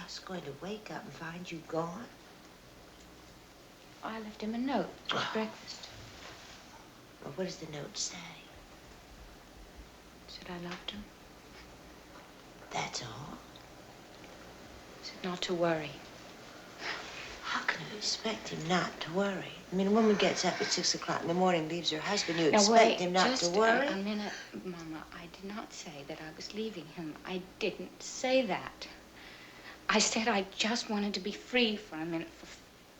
just going to wake up and find you gone? I left him a note at breakfast. Well, what does the note say? Said I loved him. That's all? Said not to worry. How can you expect him not to worry? I mean, a woman gets up at 6 o'clock in the morning, leaves her husband. You expect him not to worry? Just a minute, Mama. I did not say that I was leaving him. I didn't say that. I said I just wanted to be free for a minute, for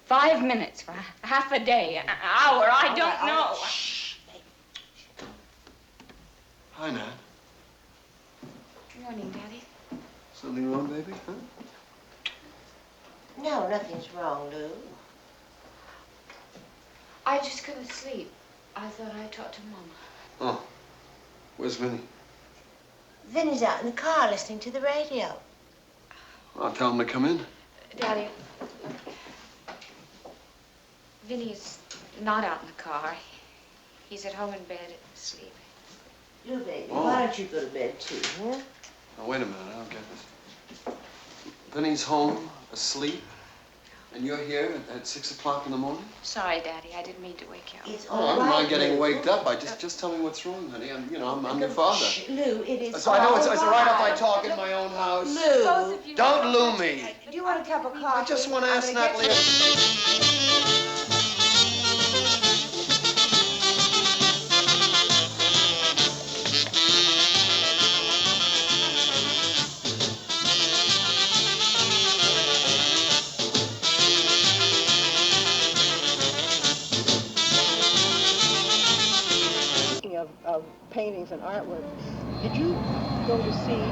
5 minutes, for half a day, an hour. I don't know. Shh. Hi, Nat. Good morning, Daddy. Something wrong, baby? Huh? No, nothing's wrong, Lou. I just couldn't sleep. I thought I'd talk to Mama. Oh. Where's Vinny? Vinny's out in the car listening to the radio. I'll tell him to come in. Daddy, Vinny's not out in the car. He's at home in bed asleep. Lou, baby, Oh. why don't you go to bed, too, huh? Now, wait a minute. I don't get this. Vinny's home, asleep, and you're here at 6 o'clock in the morning? Sorry, Daddy. I didn't mean to wake you up. It's Oh, all I don't right, mind getting Lou. waked up. Just tell me what's wrong, honey. I'm your father. Shh, Lou, it is So I know it's all all right if I right. talk in my own house. Lou. Both of you. Don't Lou me. Do you want a cup of coffee? I just want to ask Natalie. Of paintings and artwork. Did you go to see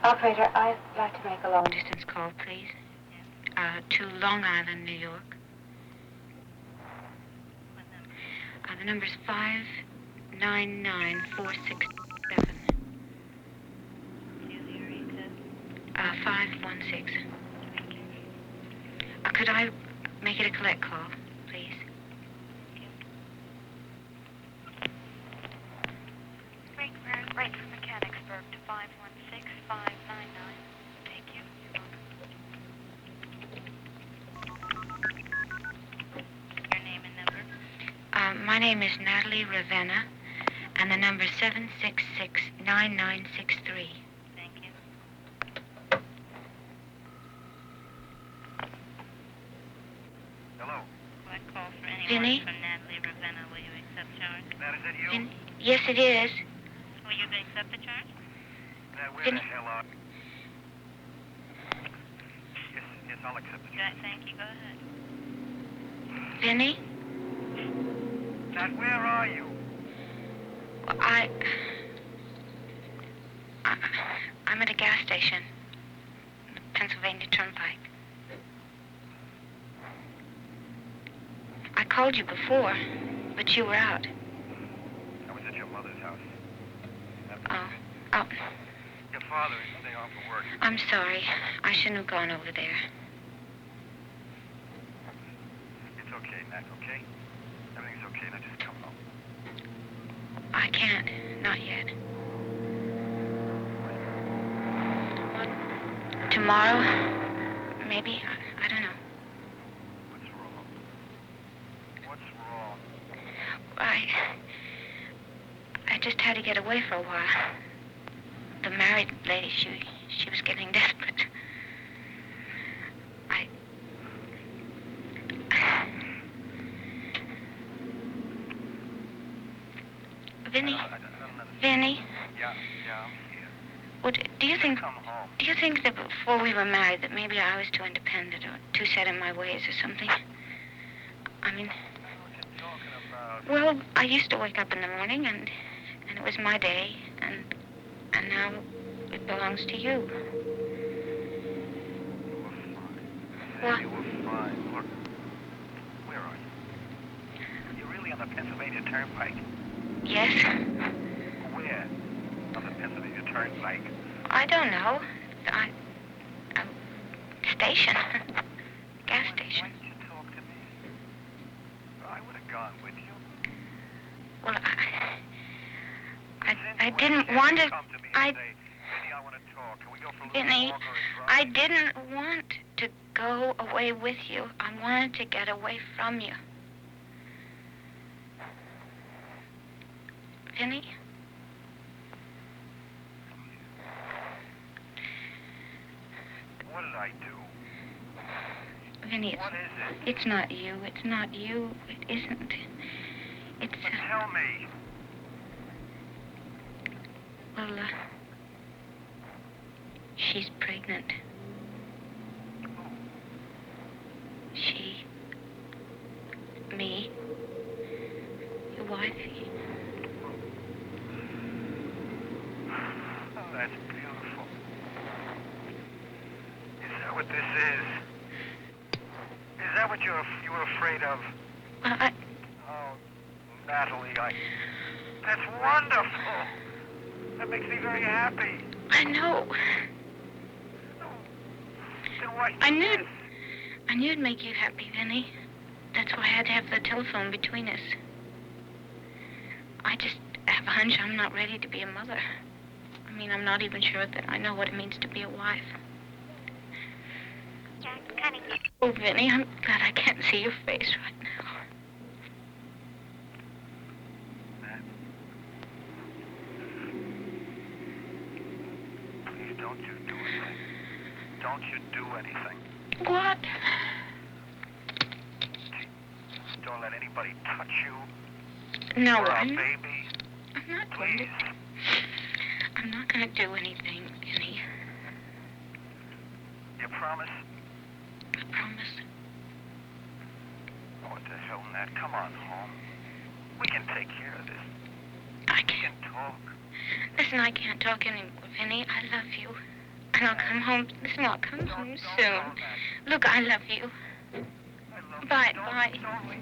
Operator, I'd like to make a long-distance call, please. To Long Island, New York. The number's 599467. 516. Could I make it a collect call, please? Right from Mechanicsburg to 516599. Thank you. Your name and number? My name is Natalie Ravenna, and the number is 766-9963. Thank you. Hello. One call for anyone Vinny? from Natalie Ravenna. Will you accept charge? Nat, is that you? Yes, it is. Will you accept the charge? Nat, where Vinny? the hell are... Yes, I'll accept it. Thank you. Go ahead. Vinny? Nat, where are you? Well, I'm at a gas station. The Pennsylvania Turnpike. I called you before, but you were out. I was at your mother's house. Oh, Your father is staying off for work. I'm sorry. I shouldn't have gone over there. It's okay, Nat, okay? Everything's okay. Now just come home. I can't. Not yet. Well, tomorrow, maybe. I don't know. What's wrong? What's wrong? I just had to get away for a while. The married lady, she was getting desperate. Vinny? I don't understand. Vinny? Yeah, I'm here. What, do you think Come home. that before we were married that maybe I was too independent or too set in my ways or something? I mean, What you talking about? well, I used to wake up in the morning and it was my day, and now it belongs to you. You were fine. What? You were fine. Look, where are you? You're really on the Pennsylvania Turnpike. Yes? Where? On the Pennsylvania Turnpike. I don't know. Station. Gas Why station. didn't you talk to me? I would have gone with you. Well, I Since didn't when want can't to. you come to me I, and say, Vinny, I want to talk. Can we go for a little Vinny, walk or a drive? I didn't want to go away with you. I wanted to get away from you. Vinny? What did I do? Vinny, What is it? it's not you. It's not you. It isn't. It's, But tell me. well, she's pregnant. She, me, your wife. Oh, that's beautiful. Is that what this is? Is that what you were afraid of? Well, Oh, Natalie, that's wonderful. That makes me very happy. I know. Then why I knew- this? I knew it'd make you happy, Vinny. That's why I had to have the telephone between us. I just have a hunch I'm not ready to be a mother. I mean, I'm not even sure that I know what it means to be a wife. Oh, Vinny, I'm glad I can't see your face right now. Nat, please don't you do anything. Don't you do anything. What? Don't let anybody touch you No, or our I'm baby. not going to. Please. I'm not going to do anything, Vinny. You promise? I promise. What the hell, Nat? Come on home. We can take care of this. I We can't. can talk. Listen, I can't talk anymore, Vinny. I love you. And I'll come home. Listen, I'll come home Don't, soon. Nat. Look, I love you. I love Bye, you. Don't, bye. Don't we?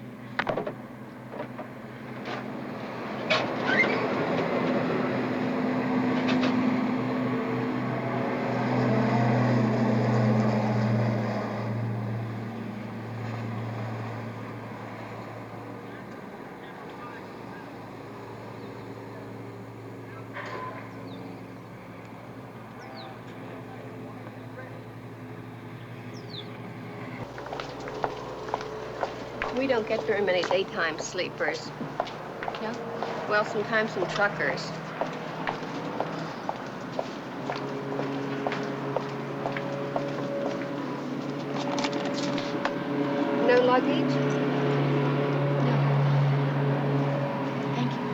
We don't get very many daytime sleepers. No? Well, sometimes some truckers. No luggage? No. Thank you.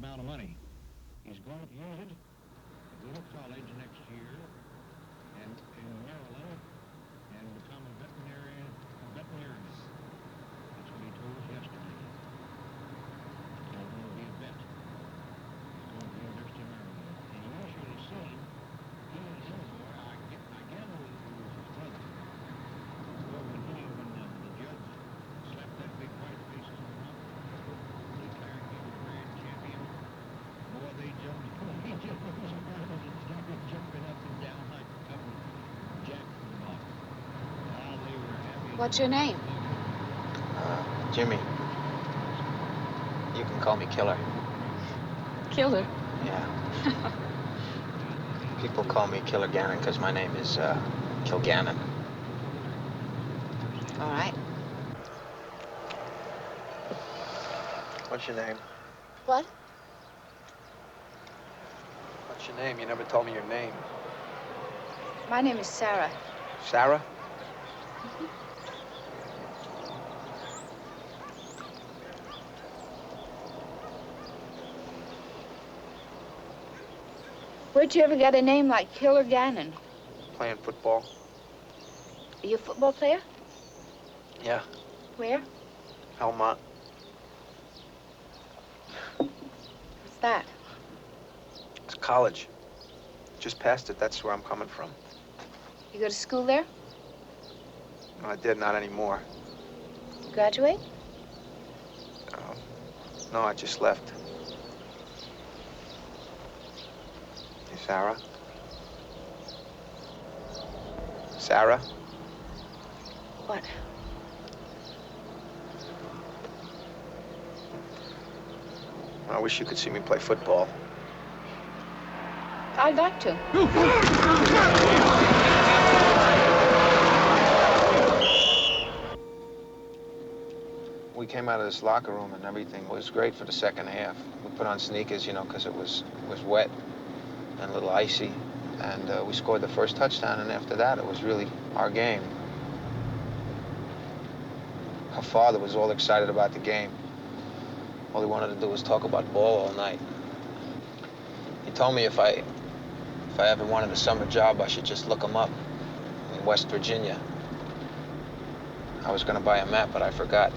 amount of money. He's going to use it to go to college next year and in Maryland and become a veterinarian. That's what he told us yesterday. He's going to be a vet. He's going to the University of Maryland. And you should have seen, he and his boy, I gather it was his brother. Well, when the judge slapped that big white face on him, declaring he was grand champion, boy, they jumped. He started jumping up and down like a couple of jacks in the box. Ah, they were happy. What's your name? Jimmy. You can call me Killer. Killer? Yeah. People call me Killer Gannon because my name is Kilgannon. All right. What's your name? What? What's your name? You never told me your name. My name is Sarah. Sarah? Where'd you ever get a name like Killer Gannon? Playing football? Are you a football player? Yeah. Where? Helmont. What's that? It's college. Just past it, that's where I'm coming from. You go to school there? No, I did, not anymore. You graduate? No, I just left. Hey, Sarah? Sarah? What? I wish you could see me play football. I'd like to. We came out of this locker room and everything was great for the second half. We put on sneakers, you know, because it was wet and a little icy. And we scored the first touchdown, and after that, it was really our game. Her father was all excited about the game. All he wanted to do was talk about ball all night. He told me if I ever wanted a summer job, I should just look him up in West Virginia. I was going to buy a map, but I forgot.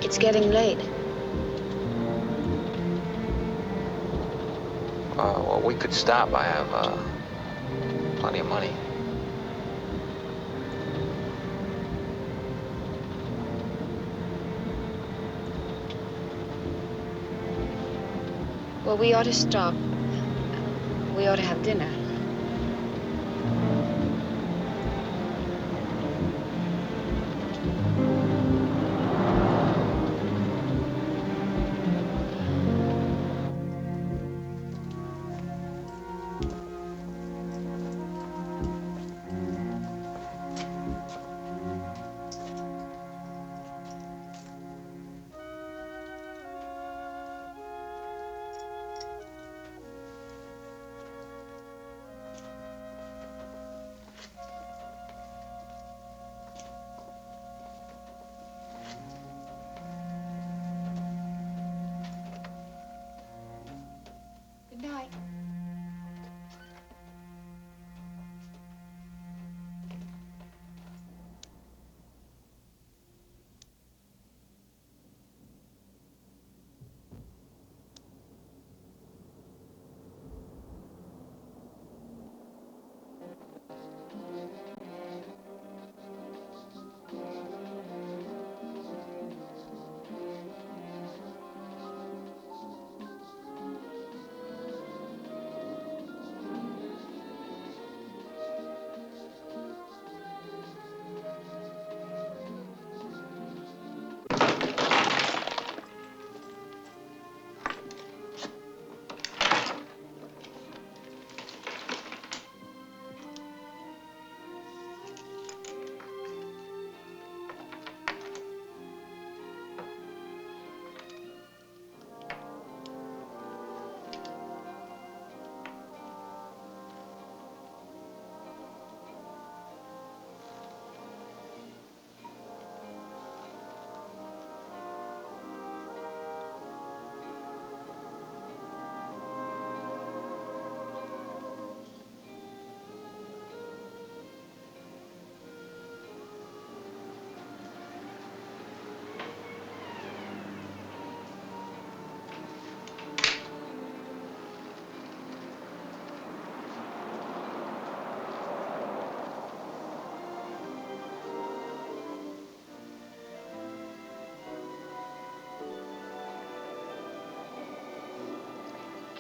It's getting late. Well, we could stop. I have plenty of money. Well, we ought to stop. We ought to have dinner.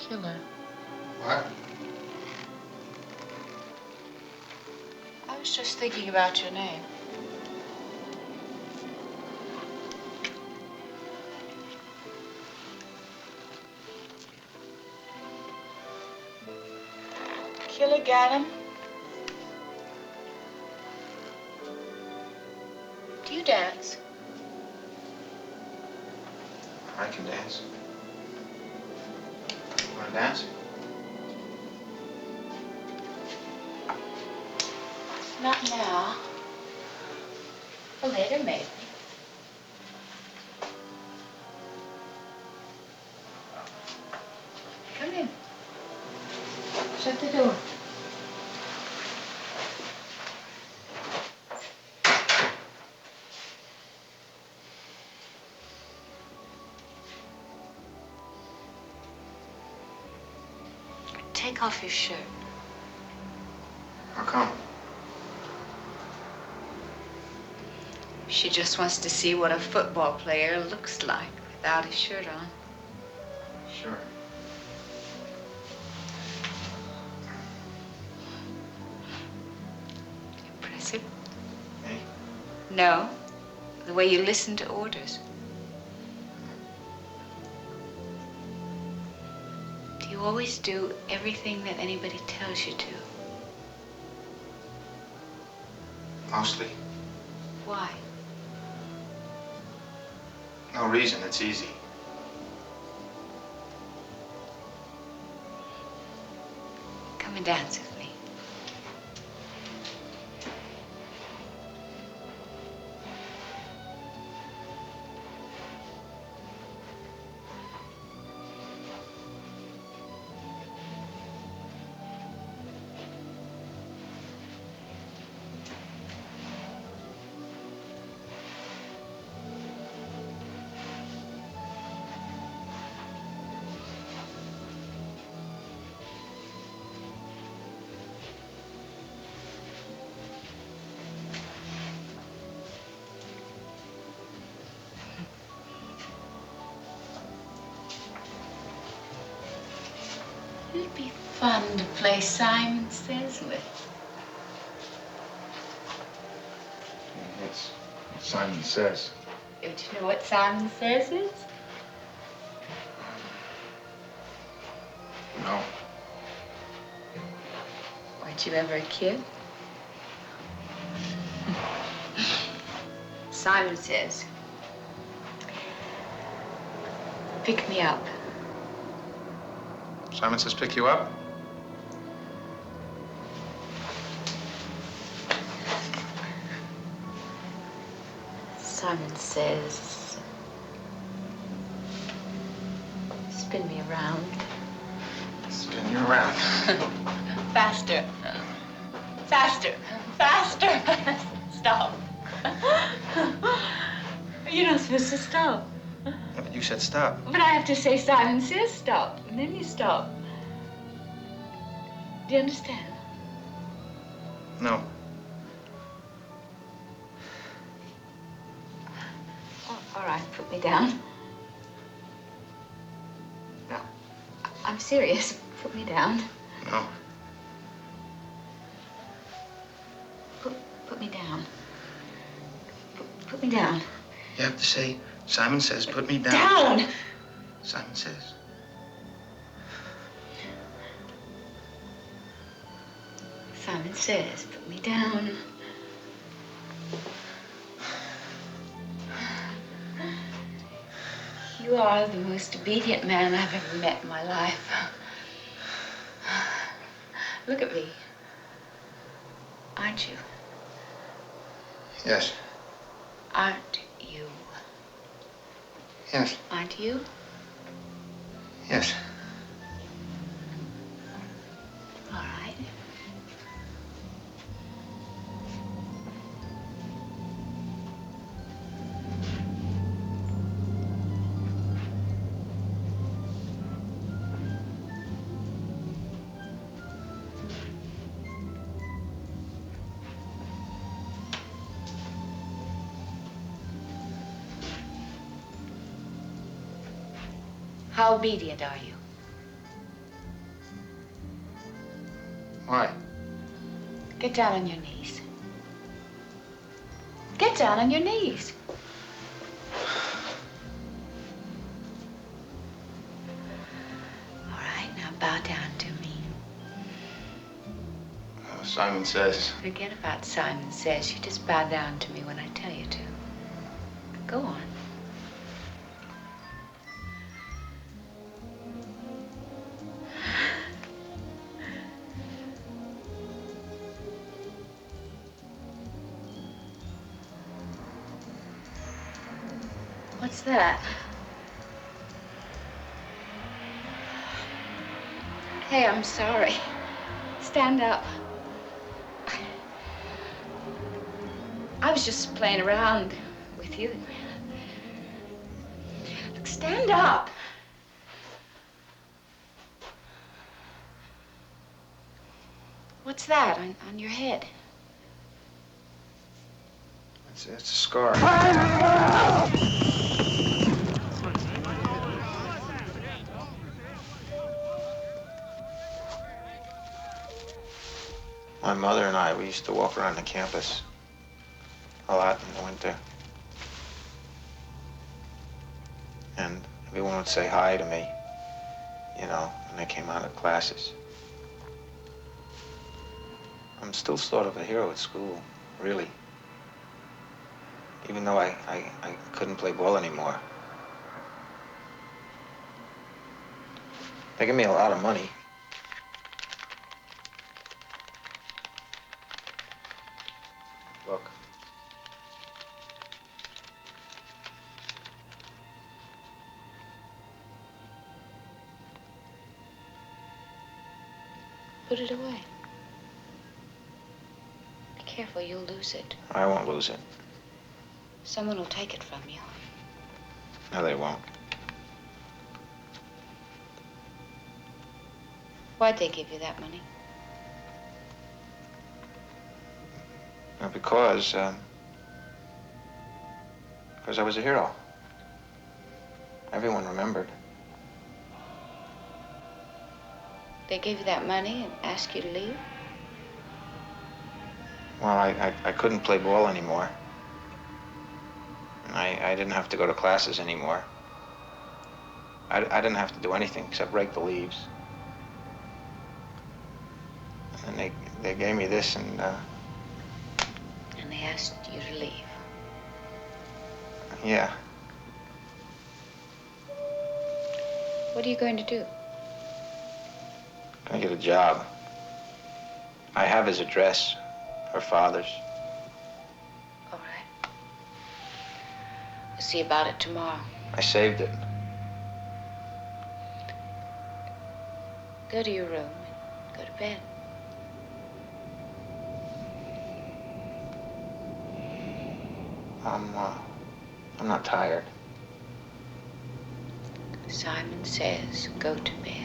Killer. What? I was just thinking about your name. Killer Gannon? Do you dance? I can dance. You wanna dance? Not now. But later, maybe. Come in. Shut the door. Take off your shirt. How come? She just wants to see what a football player looks like without his shirt on. Sure. Impressive? Me? No. The way you listen to orders. Do you always do everything that anybody tells you to? Mostly. Why? No reason, it's easy. Come and dance with me. It'd be fun to play Simon Says with. It's what Simon Says. Don't you know what Simon Says is? No. Weren't you ever a kid? Simon Says, pick me up. Simon Says pick you up? Simon Says, spin me around. Spin you around. Faster. Faster. Faster. Stop. You're not supposed to stop. Yeah, but you said stop. But I have to say Simon Says stop, and then you stop. Do you understand? No. Oh, all right, put me down. No, I'm serious. Put me down. No. Put me down. Put me down. You have to say, Simon Says, put me down. Down! Simon Says. Simon Says, put me down. You are the most obedient man I've ever met in my life. Look at me. Aren't you? Yes. Aren't you? Yes. Aren't you? Yes. All right. How obedient are you? Why? Get down on your knees. Get down on your knees. All right, now bow down to me. Simon Says. Forget about Simon Says. You just bow down to me when I tell you to. Go on. What's that? Hey, I'm sorry. Stand up. I was just playing around with you. Look, stand up. What's that on your head? It's a scar. My mother and I, we used to walk around the campus a lot in the winter. And everyone would say hi to me, you know, when they came out of classes. I'm still sort of a hero at school, really. Even though I couldn't play ball anymore. They give me a lot of money. Look. Put it away. Be careful, you'll lose it. I won't lose it. Someone will take it from you. No, they won't. Why'd they give you that money? Because I was a hero. Everyone remembered. They gave you that money and asked you to leave? Well, I couldn't play ball anymore. And I didn't have to go to classes anymore. I didn't have to do anything except rake the leaves. And they gave me this and they asked you to leave. Yeah. What are you going to do? Gonna get a job. I have his address, her father's. All right. We'll see about it tomorrow. I saved it. Go to your room and go to bed. I'm not tired. Simon Says, go to bed.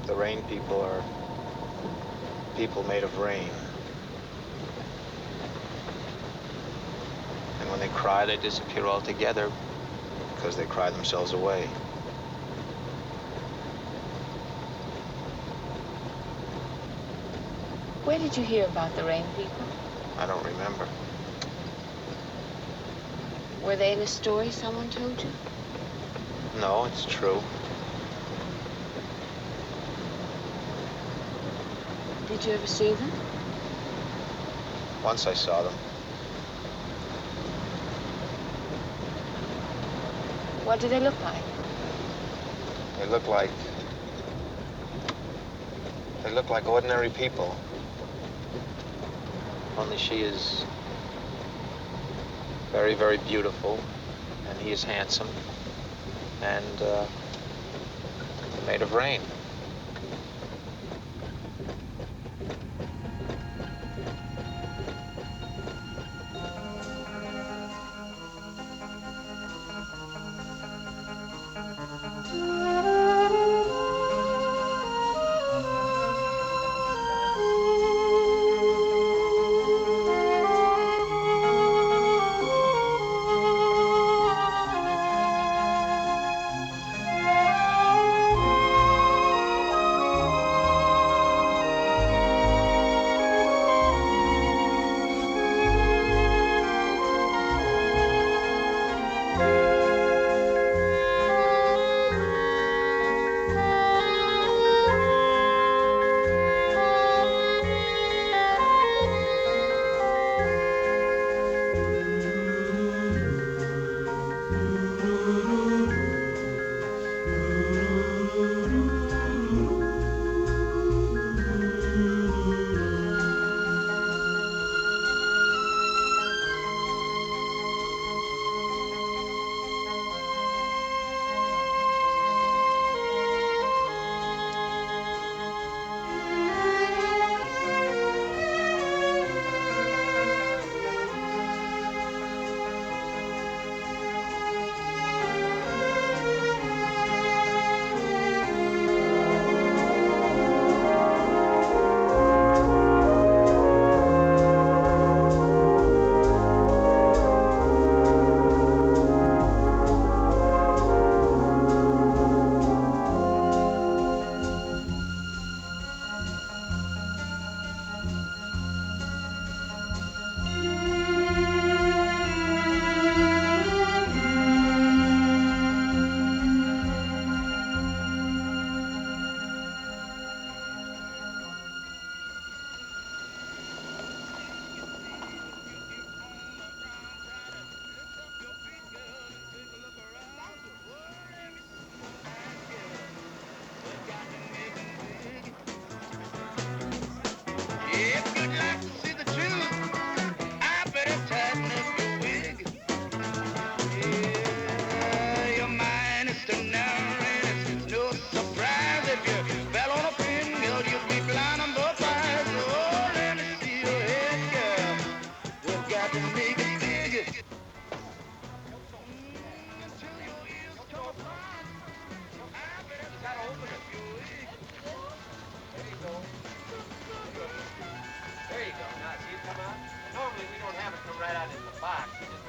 The rain people are people made of rain. And when they cry, they disappear altogether because they cry themselves away. Where did you hear about the rain people? I don't remember. Were they in a story someone told you? No, it's true. Did you ever see them? Once I saw them. What did they look like? They look like ordinary people. Only she is very, very beautiful, and he is handsome, and made of rain.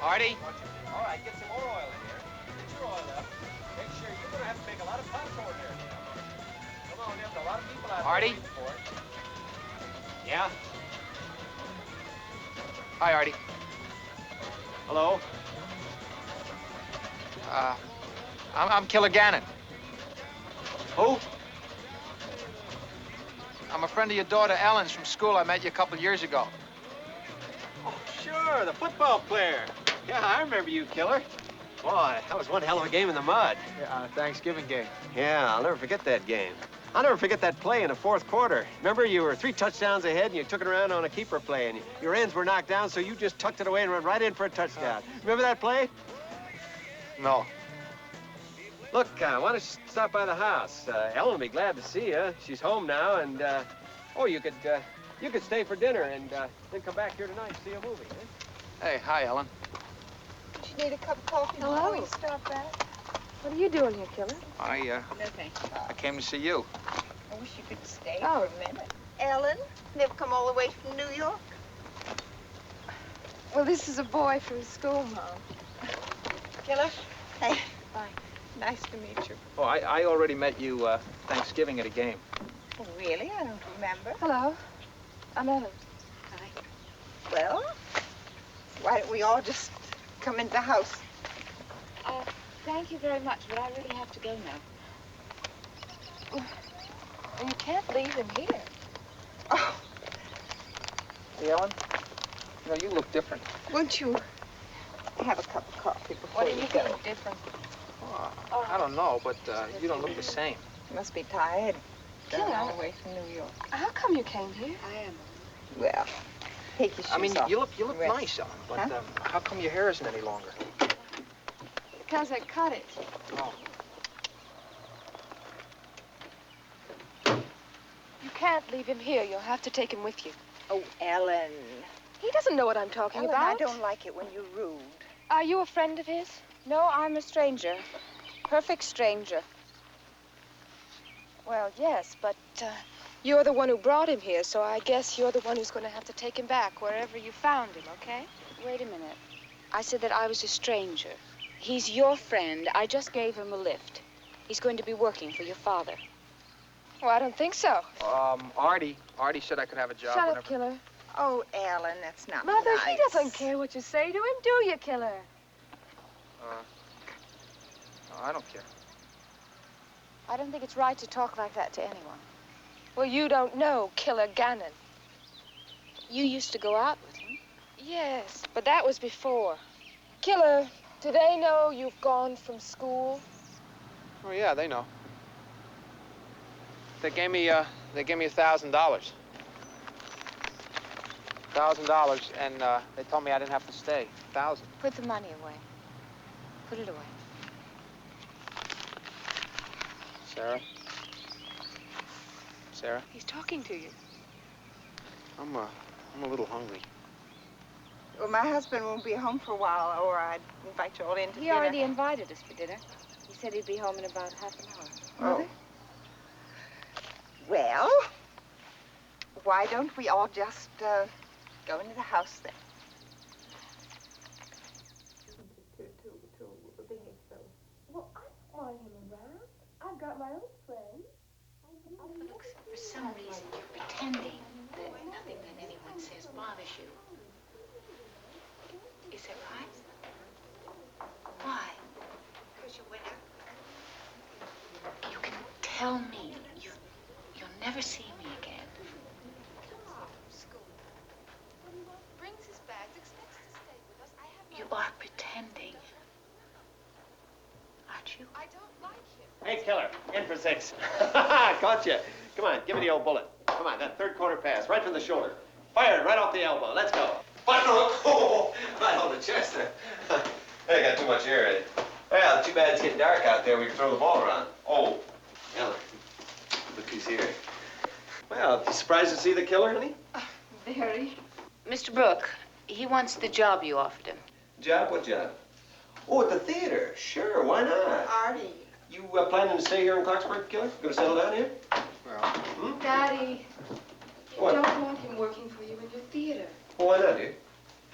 Artie? All right, get some more oil in here. Get your oil up. Make sure you're going to have to make a lot of popcorn here. Come on, there's a lot of people out there waiting for it. Yeah? Hi, Artie. Hello? I'm Killer Gannon. Who? I'm a friend of your daughter Ellen's from school. I met you a couple years ago. Oh, sure, the football player. Yeah, I remember you, Killer. Boy, that was one hell of a game in the mud. Yeah, Thanksgiving game. Yeah, I'll never forget that game. I'll never forget that play in the fourth quarter. Remember, you were 3 touchdowns ahead, and you took it around on a keeper play, and your ends were knocked down, so you just tucked it away and ran right in for a touchdown. Remember that play? No. Look, why don't you stop by the house? Ellen will be glad to see you. She's home now, and, oh, you could stay for dinner and then come back here tonight and see a movie, eh? Hey, hi, Ellen. Don't you need a cup of coffee before you stop back? What are you doing here, Killer? I came to see you. I wish you could stay for a minute. Ellen, never come all the way from New York? Well, this is a boy from school, Mom. Killer? Hey. Bye. Nice to meet you. Oh, I already met you Thanksgiving at a game. Oh, really? I don't remember. Hello. I'm Ellen. Hi. Well, why don't we all just come into the house? Thank you very much, but I really have to go now. You can't leave him here. Oh. Hey, Ellen, you know, you look different. Won't you have a cup of coffee before What do you go? mean different? Oh, I don't know, but you don't look the same. You must be tired. Killer. All the way from New York. How come you came here? I am. Well, take your shoes I mean, off. you look Rest. nice, Ellen, but Huh? how come your hair isn't any longer? Because I cut it. Oh. You can't leave him here. You'll have to take him with you. Oh, Ellen. He doesn't know what I'm talking Ellen, about. I don't like it when you're rude. Are you a friend of his? No, I'm a stranger. Perfect stranger. Well, yes, but you're the one who brought him here, so I guess you're the one who's going to have to take him back wherever you found him, okay? Wait a minute. I said that I was a stranger. He's your friend. I just gave him a lift. He's going to be working for your father. Well, I don't think so. Artie said I could have a job Shut whenever. up, Killer. Oh, Ellen, that's not Mother, nice. he doesn't care what you say to him, do you, Killer? No, I don't care. I don't think it's right to talk like that to anyone. Well, you don't know Killer Gannon. You used to go out with him. Yes, but that was before. Killer, do they know you've gone from school? Oh yeah, they know. They gave me $1,000. $1,000, and they told me I didn't have to stay. 1,000. Put the money away. Put it away. Sarah, He's talking to you. I'm a little hungry. Well, my husband won't be home for a while, or I'd invite you all in to He dinner. already invited us for dinner. He said he'd be home in about half an hour. Mother? Well, why don't we all just go into the house then? Well, I don't want him around. I've got my own friends. Look, for some reason you're pretending that nothing that anyone says bothers you. Is that right? Why? Because you went out. You can tell me you'll never see me again. Brings his bags, expects to stay with us. I have You are pretending. Aren't you? I don't like him. Hey, Killer, in for 6. Caught you. Come on, give me the old bullet. Come on, that third corner pass, right from the shoulder. Fire it right off the elbow. Let's go. Right on the chest there. I got too much air in it. Well, too bad it's getting dark out there. We can throw the ball around. Oh, Ellen, look who's here. Well, you surprised to see the killer, honey? Very. Mr. Brooke, he wants the job you offered him. Job? What job? Oh, at the theater. Sure, why not? Artie. You planning to stay here in Clarksburg, Killer? Gonna settle down here? Well, Daddy, you What? don't want him working for you in your theater. Well, why not, dear?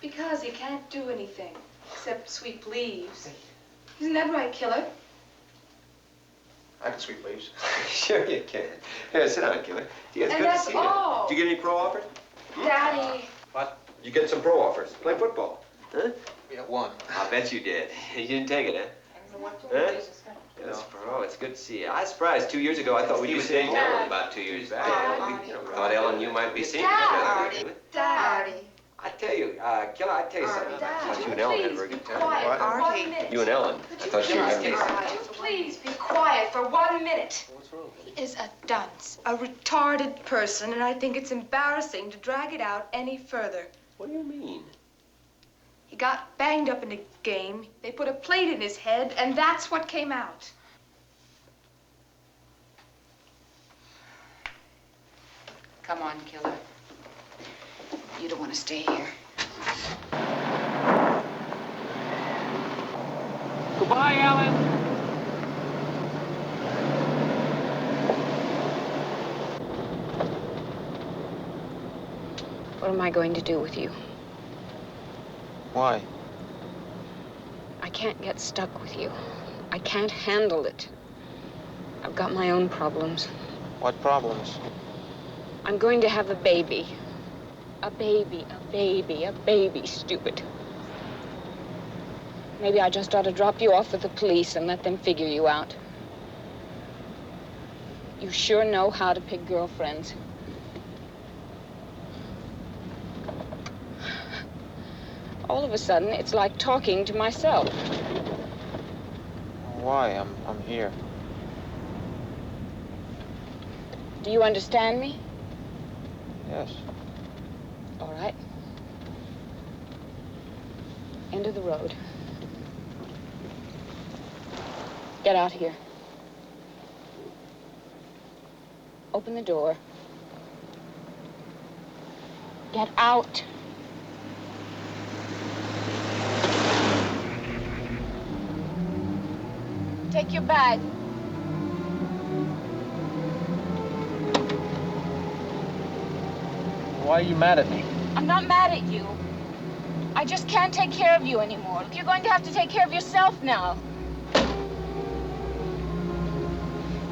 Because he can't do anything except sweep leaves. Isn't that right, Killer? I can sweep leaves. Sure you can. Here, sit down, Killer. Gee, it's And good that's to see all. you. Did you get any pro offers? Daddy. What? You get some pro offers. Play football. Huh? yeah, one. I bet you did. You didn't take it, huh? Huh? Yes, bro, it's good to see you. I was surprised 2 years ago. I thought we'd be seeing Ellen about 2 years back. Thought Ellen, you might be seeing each other. Artie. I tell you, Killer, I tell you something. I thought you and Ellen had a very good time. Quiet for 1 minute. You and Ellen. I thought you were having Please be quiet for 1 minute. What's wrong? He is a dunce, a retarded person, and I think it's embarrassing to drag it out any further. What do you mean? He got banged up in a game. They put a plate in his head, and that's what came out. Come on, Killer. You don't want to stay here. Goodbye, Alan. What am I going to do with you? Why? I can't get stuck with you. I can't handle it. I've got my own problems. What problems? I'm going to have a baby. A baby, stupid. Maybe I just ought to drop you off with the police and let them figure you out. You sure know how to pick girlfriends. All of a sudden, it's like talking to myself. Why? I'm here. Do you understand me? Yes. All right. End of the road. Get out here. Open the door. Get out. Take your bag. Why are you mad at me? I'm not mad at you. I just can't take care of you anymore. You're going to have to take care of yourself now.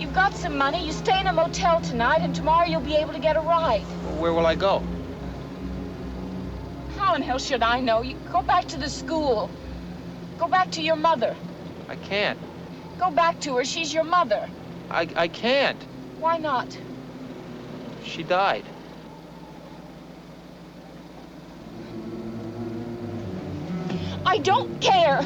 You've got some money. You stay in a motel tonight, and tomorrow you'll be able to get a ride. Where will I go? How in hell should I know? You go back to the school. Go back to your mother. I can't. Go back to her. She's your mother. I can't. Why not? She died. I don't care.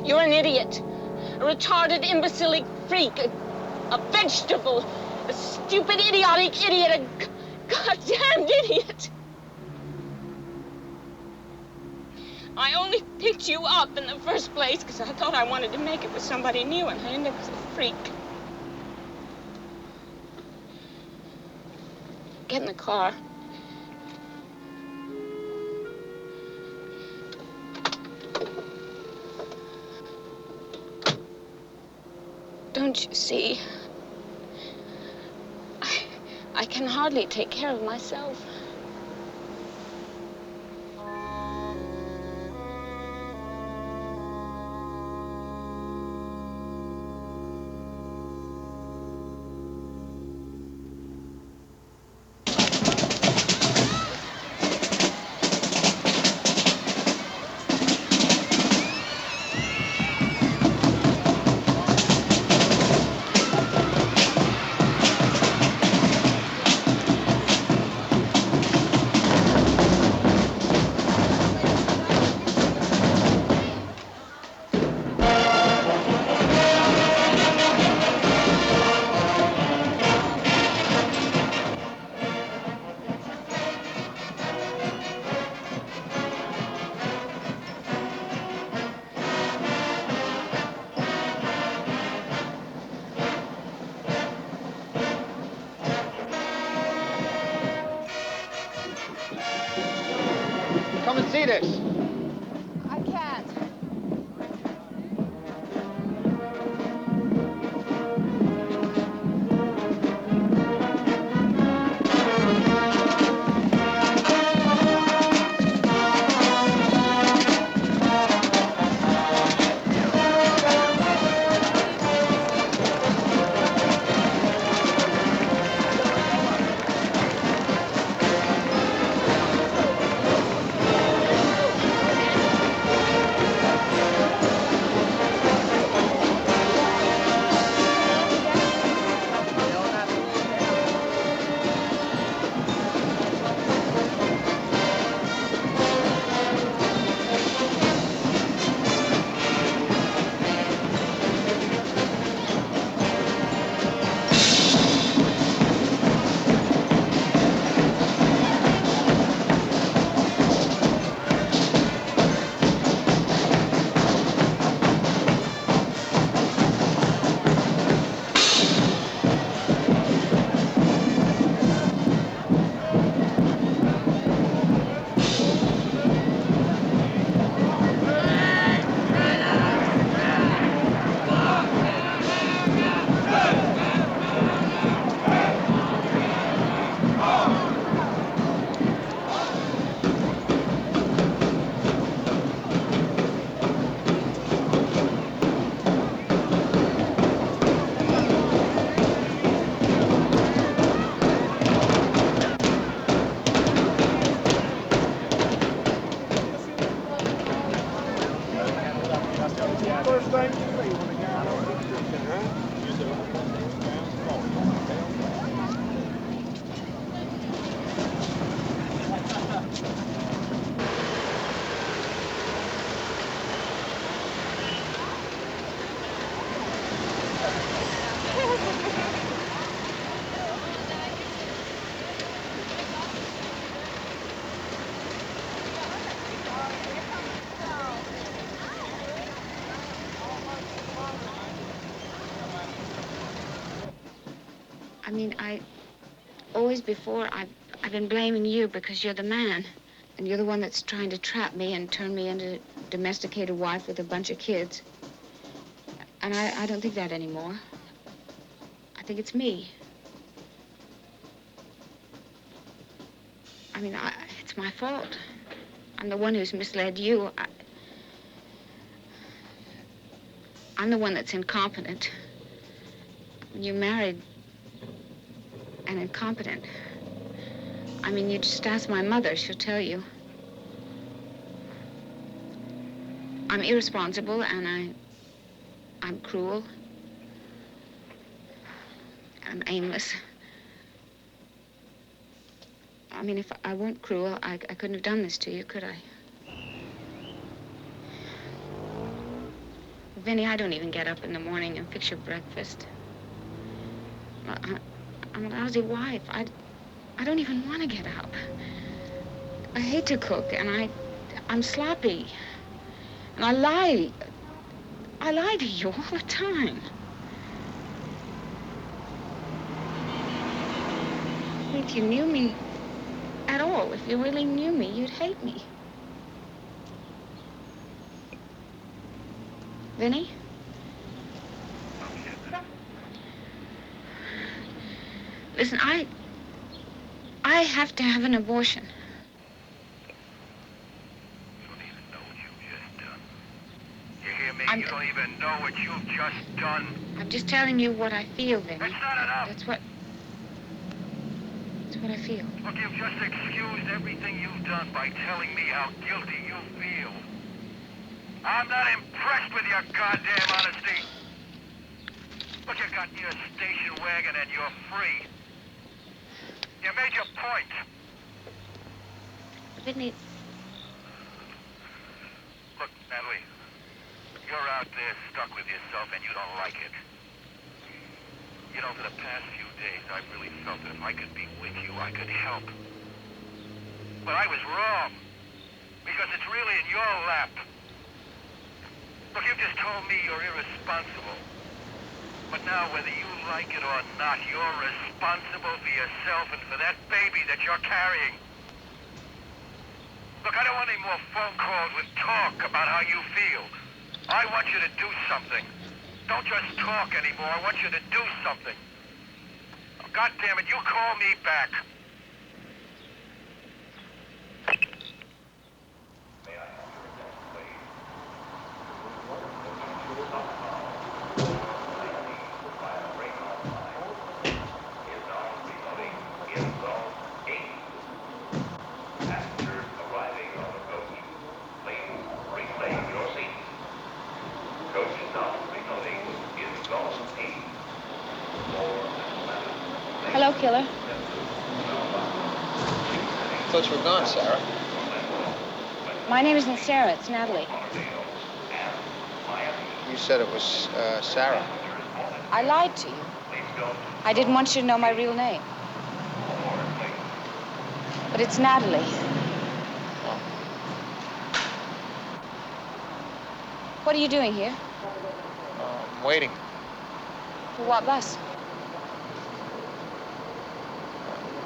You're an idiot. A retarded, imbecilic freak, a vegetable, a stupid, idiotic idiot, a goddamned idiot. I only picked you up in the first place because I thought I wanted to make it with somebody new, and I ended up with a freak. Get in the car. Don't you see? I can hardly take care of myself. Come and see this. I can't. I mean, always before, I've been blaming you because you're the man. And you're the one that's trying to trap me and turn me into a domesticated wife with a bunch of kids. And I don't think that anymore. I think it's me. I mean, it's my fault. I'm the one who's misled you. I'm the one that's incompetent. When you married an incompetent, I mean, you just ask my mother, she'll tell you. I'm irresponsible and I'm cruel. I'm aimless. I mean, if I weren't cruel, I couldn't have done this to you, could I? Vinny, I don't even get up in the morning and fix your breakfast. I'm a lousy wife. I don't even want to get up. I hate to cook, and I'm sloppy. And I lie. I lie to you all the time. If you knew me at all, if you really knew me, you'd hate me. Vinny? Listen, I have to have an abortion. You don't even know what you've just done. I'm just telling you what I feel, Vinny. That's not enough. That's what I feel. Look, you've just excused everything you've done by telling me how guilty you feel. I'm not impressed with your goddamn honesty. Look, you got your station wagon and you're free. You made your point. Vinny. Look, Natalie. You're out there stuck with yourself and you don't like it. You know, for the past few days, I've really felt that if I could be with you, I could help. But I was wrong. Because it's really in your lap. Look, you've just told me you're irresponsible. But now, whether you like it or not, you're responsible for yourself and for that baby that you're carrying. Look, I don't want any more phone calls with talk about how you feel. I want you to do something. Don't just talk anymore. I want you to do something. Oh, God damn it, you call me back. Hello, killer. I thought you were gone, Sarah. My name isn't Sarah, it's Natalie. You said it was Sarah. I lied to you. I didn't want you to know my real name. But it's Natalie. Oh. What are you doing here? I'm waiting. For what bus?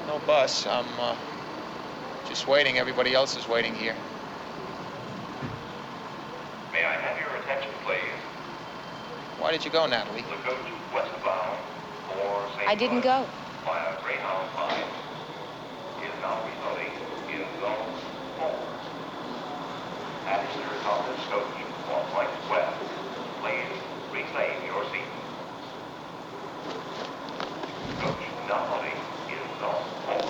No bus. I'm just waiting. Everybody else is waiting here. May I have your attention, please? Why did you go, Natalie? The coach westbound for St. I didn't go. Via Greyhound Line is now reloading in zone 4. Passengers on this coach on flight west, please reclaim your seat. Coach now loading in zone 4.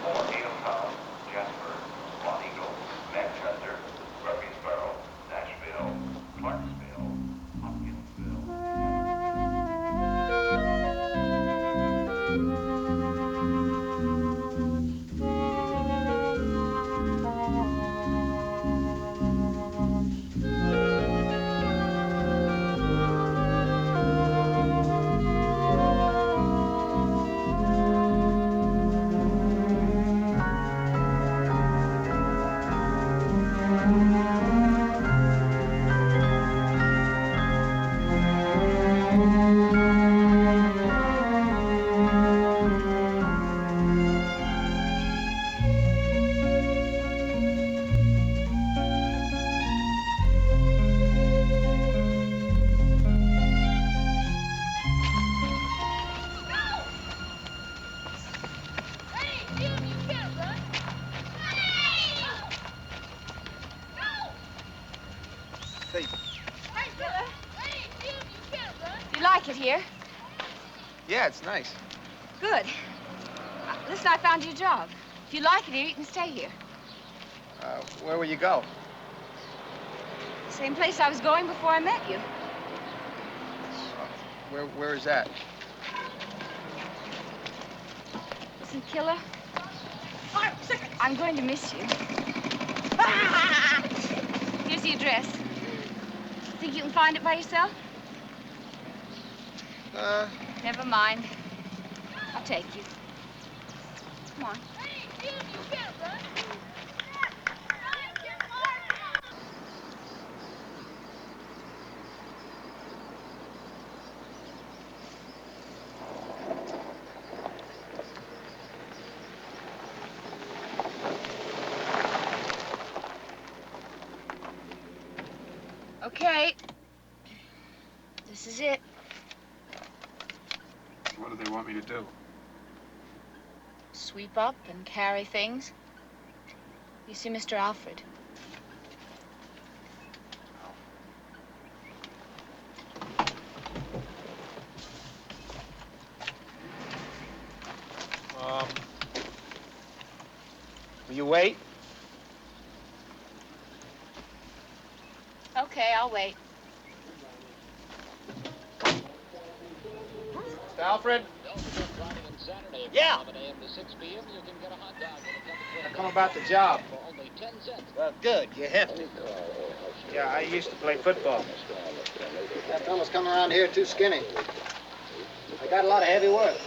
For Needhamtown, Jasper, Montego, Manchester, Murfreesboro, Nashville, Clarksville, Hopkinsville. like it here? Yeah, it's nice. Good. Listen, I found you a job. If you like it here, you can stay here. Where will you go? Same place I was going before I met you. Where is that? Listen, Killer, I'm going to miss you. Here's the address. Think you can find it by yourself? Never mind. I'll take you. Come on. Okay. This is it. What do they want me to do? Sweep up and carry things. You see Mr. Alfred. Will you wait? Okay, I'll wait. Mr. Alfred? Yeah. Come about the job. Well, good. You're hefty. Yeah, I used to play football. That fella's coming around here too skinny. I got a lot of heavy work.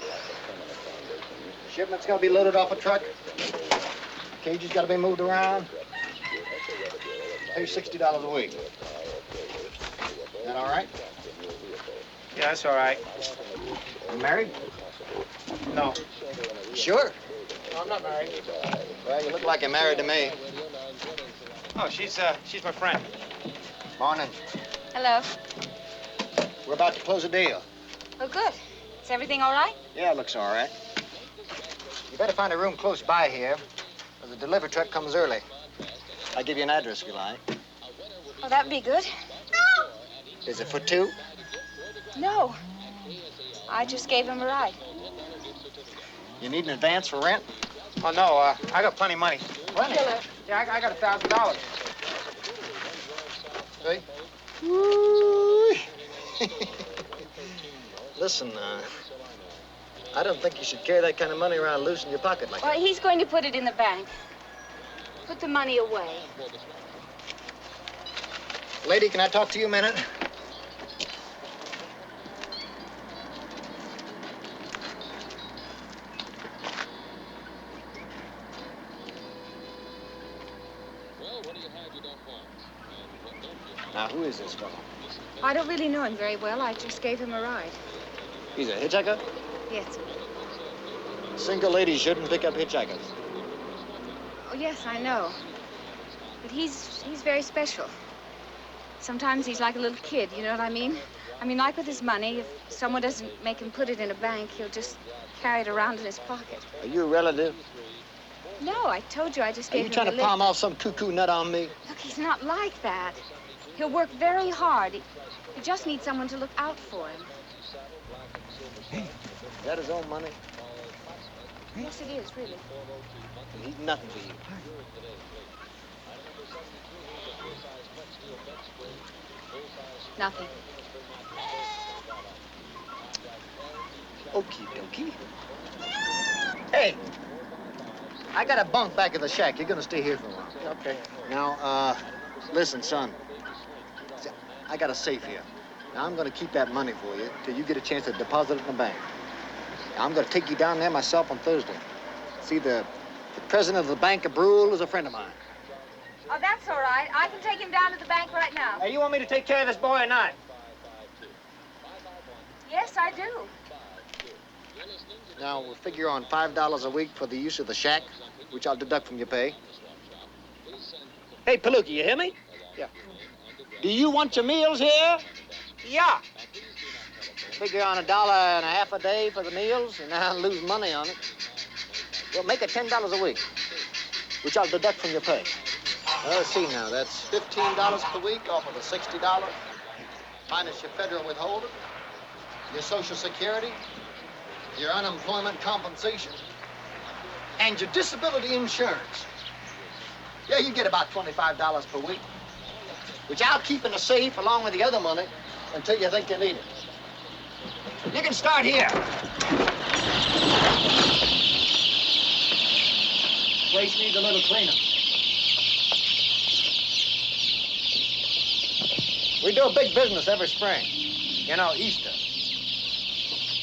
Shipment's got to be loaded off a truck. Cages got to be moved around. Pay $60 a week. Is that all right? Yeah, that's all right. You married? No. Sure. No, I'm not married. Well, you look like you're married to me. Oh, she's my friend. Morning. Hello. We're about to close a deal. Oh, good. Is everything all right? Yeah, it looks all right. You better find a room close by here, or the delivery truck comes early. I'll give you an address if you like. Oh, that'd be good. Is it for two? No. I just gave him a ride. You need an advance for rent? Oh, no, I got plenty of money. Plenty? Yeah, I got $1,000. See? Woo! Listen, I don't think you should carry that kind of money around loose in your pocket like Well, that. he's going to put it in the bank. Put the money away. Lady, can I talk to you a minute? Now, who is this fellow? I don't really know him very well. I just gave him a ride. He's a hitchhiker? Yes. Single ladies shouldn't pick up hitchhikers. Oh, yes, I know. But he's very special. Sometimes he's like a little kid, you know what I mean? I mean, like with his money, if someone doesn't make him put it in a bank, he'll just carry it around in his pocket. Are you a relative? No, I told you I just Are gave you him trying a to lift. palm off some cuckoo nut on me? Look, he's not like that. He'll work very hard. He just needs someone to look out for him. Is that his own money? Yes, it is, really. He's nothing to you. Nothing. Okie dokie. Hey, I got a bunk back at the shack. You're gonna stay here for a while. Okay. Now, listen, son. See, I got a safe here. Now, I'm gonna keep that money for you till you get a chance to deposit it in the bank. Now, I'm gonna take you down there myself on Thursday. See, the president of the Bank of Brule is a friend of mine. Oh, that's all right. I can take him down to the bank right now. Hey, you want me to take care of this boy or not? Yes, I do. Now, we'll figure on $5 a week for the use of the shack, which I'll deduct from your pay. Hey, Palooka, you hear me? Yeah. Do you want your meals here? Yeah. Figure on $1.50 a day for the meals, and I'll lose money on it. Well, make it $10 a week, which I'll deduct from your pay. Let's see now, that's $15 per week off of the $60, minus your federal withholding. your Social Security, your unemployment compensation, and your disability insurance. Yeah, you get about $25 per week, which I'll keep in a safe along with the other money until you think you need it. You can start here. Place needs a little cleanup. We do a big business every spring. You know, Easter.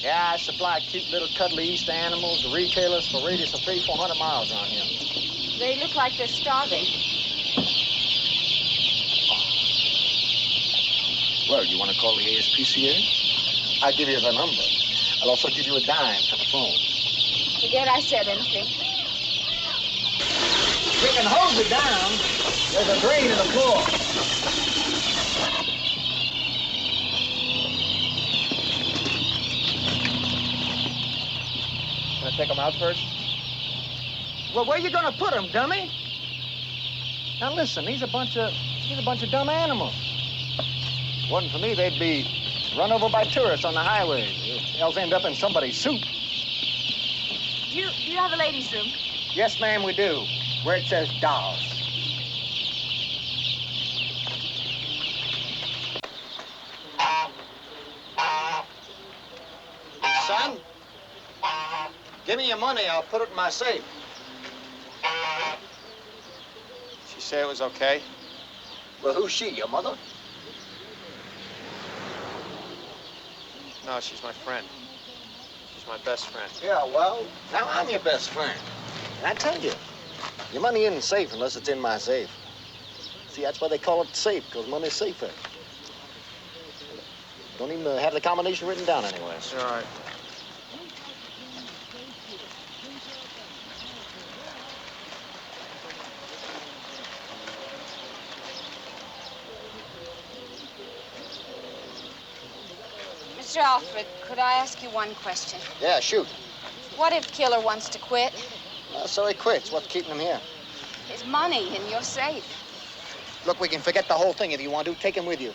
Yeah, I supply cute little cuddly Easter animals to retailers for a radius of 300-400 miles around here. They look like they're starving. Well, you want to call the ASPCA? I'll give you the number. I'll also give you a dime for the phone. Forget I said anything. We can hose it down. There's a drain in the floor. Gonna take them out first? Well, where you gonna put them, dummy? Now listen, these are a bunch of dumb animals. If it wasn't for me, they'd be run over by tourists on the highway. Else end up in somebody's soup. Do you have a ladies' room? Yes, ma'am, we do. Where it says dolls. Son, give me your money. I'll put it in my safe. She say it was okay? Well, who's she, your mother? No, she's my friend. She's my best friend. Yeah, well, now I'm your best friend. And I tell you, your money isn't safe unless it's in my safe. See, that's why they call it safe, because money's safer. Don't even have the combination written down anywhere. All right. Mr. Alfred, could I ask you one question? Yeah, shoot. What if Killer wants to quit? So he quits. What's keeping him here? His money in your safe. Look, we can forget the whole thing if you want to. Take him with you.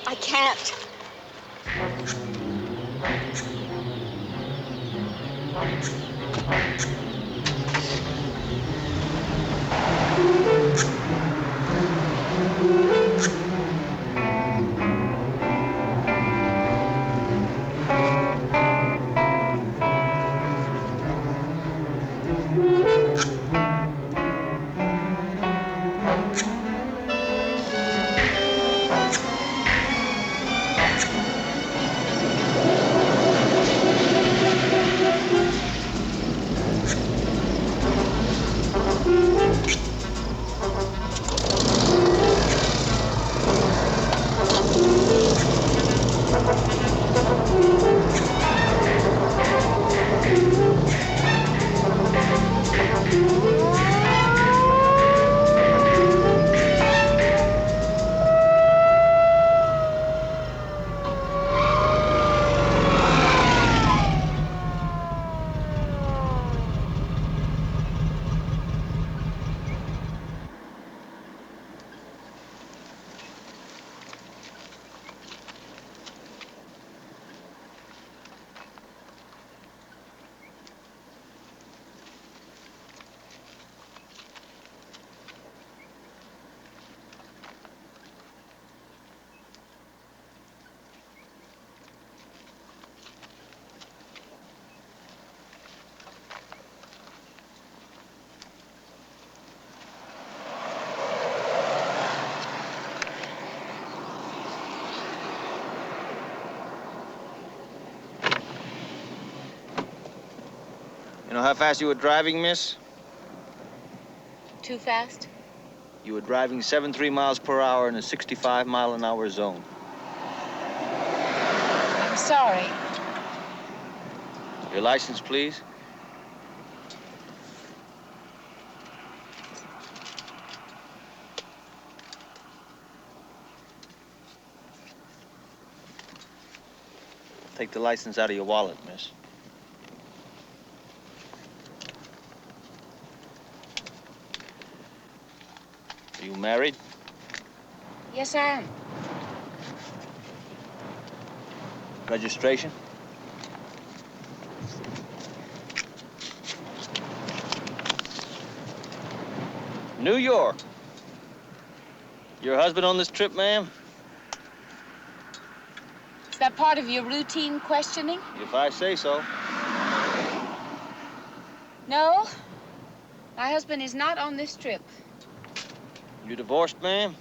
I can't. You know how fast you were driving, miss? Too fast? You were driving 73 miles per hour in a 65-mile-an-hour zone. I'm sorry. Your license, please? Take the license out of your wallet, miss. You married? Yes, I am. Registration? New York. Your husband on this trip, ma'am? Is that part of your routine questioning? If I say so. No. My husband is not on this trip. You divorced, ma'am?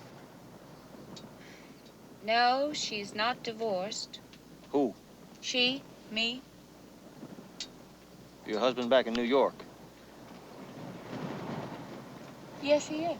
No, she's not divorced. Who? She, me. Your husband back in New York. Yes, he is.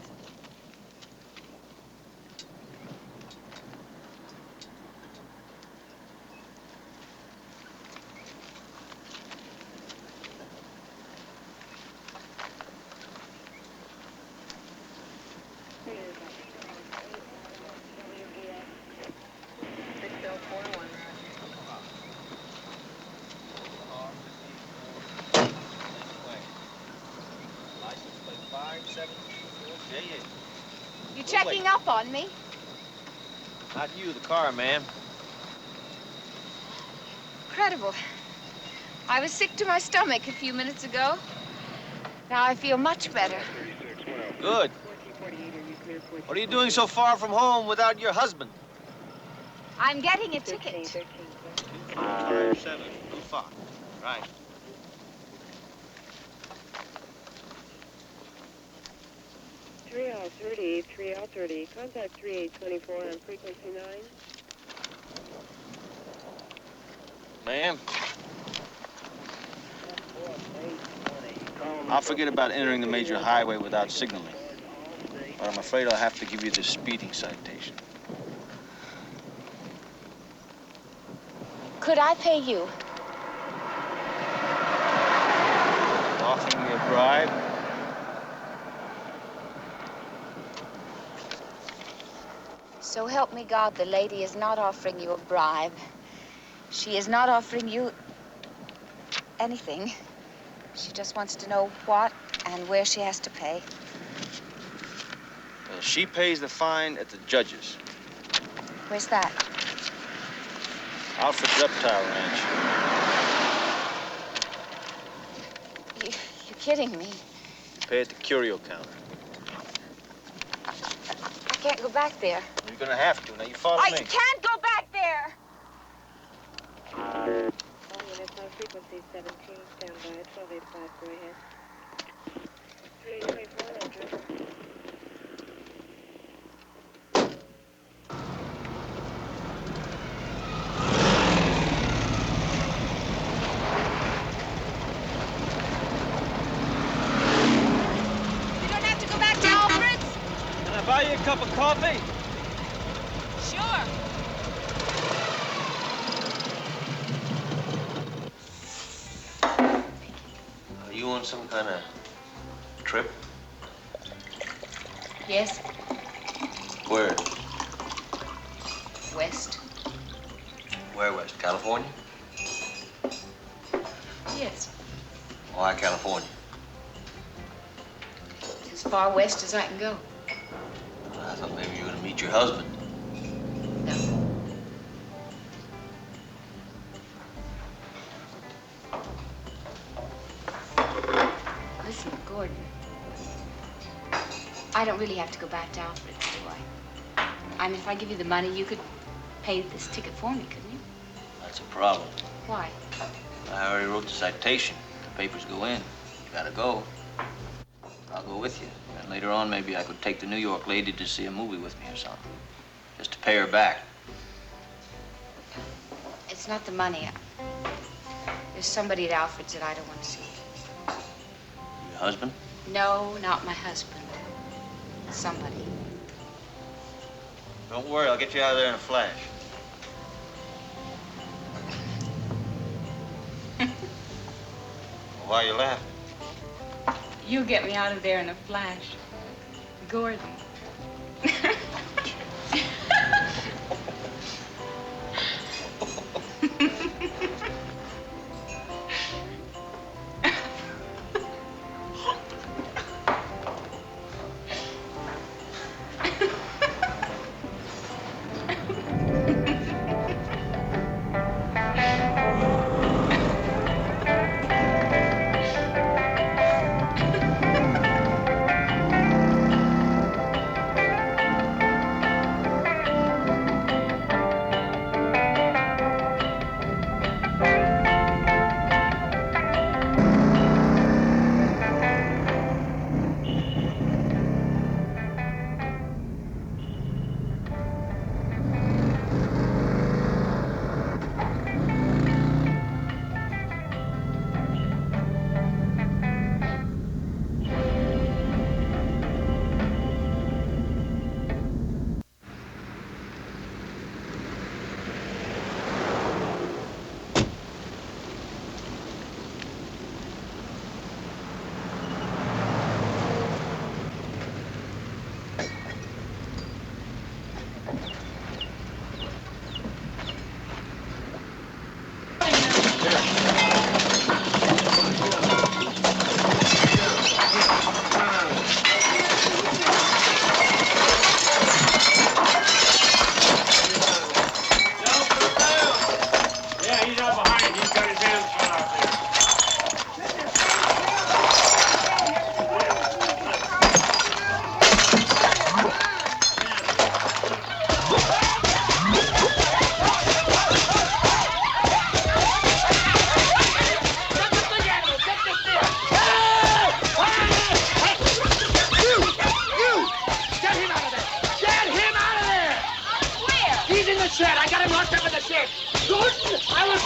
You checking up on me? Not you, the car, ma'am. Incredible. I was sick to my stomach a few minutes ago. Now I feel much better. Good. What are you doing so far from home without your husband? I'm getting a ticket. 7, too far. Right. Three L 30, contact 3824 on frequency 9. Ma'am? I'll forget about entering the major highway without signaling. But I'm afraid I'll have to give you the speeding citation. Could I pay you? Offering me a bribe? So help me God, the lady is not offering you a bribe. She is not offering you anything. She just wants to know what and where she has to pay. Well, she pays the fine at the judge's. Where's that? Alfred's Reptile Ranch. You're kidding me. You pay at the curio counter. I can't go back there. You're gonna have to. Now, you follow I me. can't go back there! All units on frequency 17, stand by, 1285, go ahead. 3824, Roger. You don't have to go back to Alfred's? Can I buy you a cup of coffee? Sure. Are you on some kind of trip? Yes, Where? west. Where west? California? Yes, Why California? as far west as I can go. I thought maybe you were gonna meet your husband. Listen, Gordon. I don't really have to go back to Alfred's, do I? I mean, if I give you the money, you could pay this ticket for me, couldn't you? That's a problem. Why? I already wrote the citation. The papers go in. You gotta go. I'll go with you. And later on, maybe I could take the New York lady to see a movie with me or something. Just to pay her back. It's not the money. There's somebody at Alfred's that I don't want to see. Your husband? No, not my husband. Somebody. Don't worry, I'll get you out of there in a flash. Why are you laughing? You get me out of there in a flash. Gordon.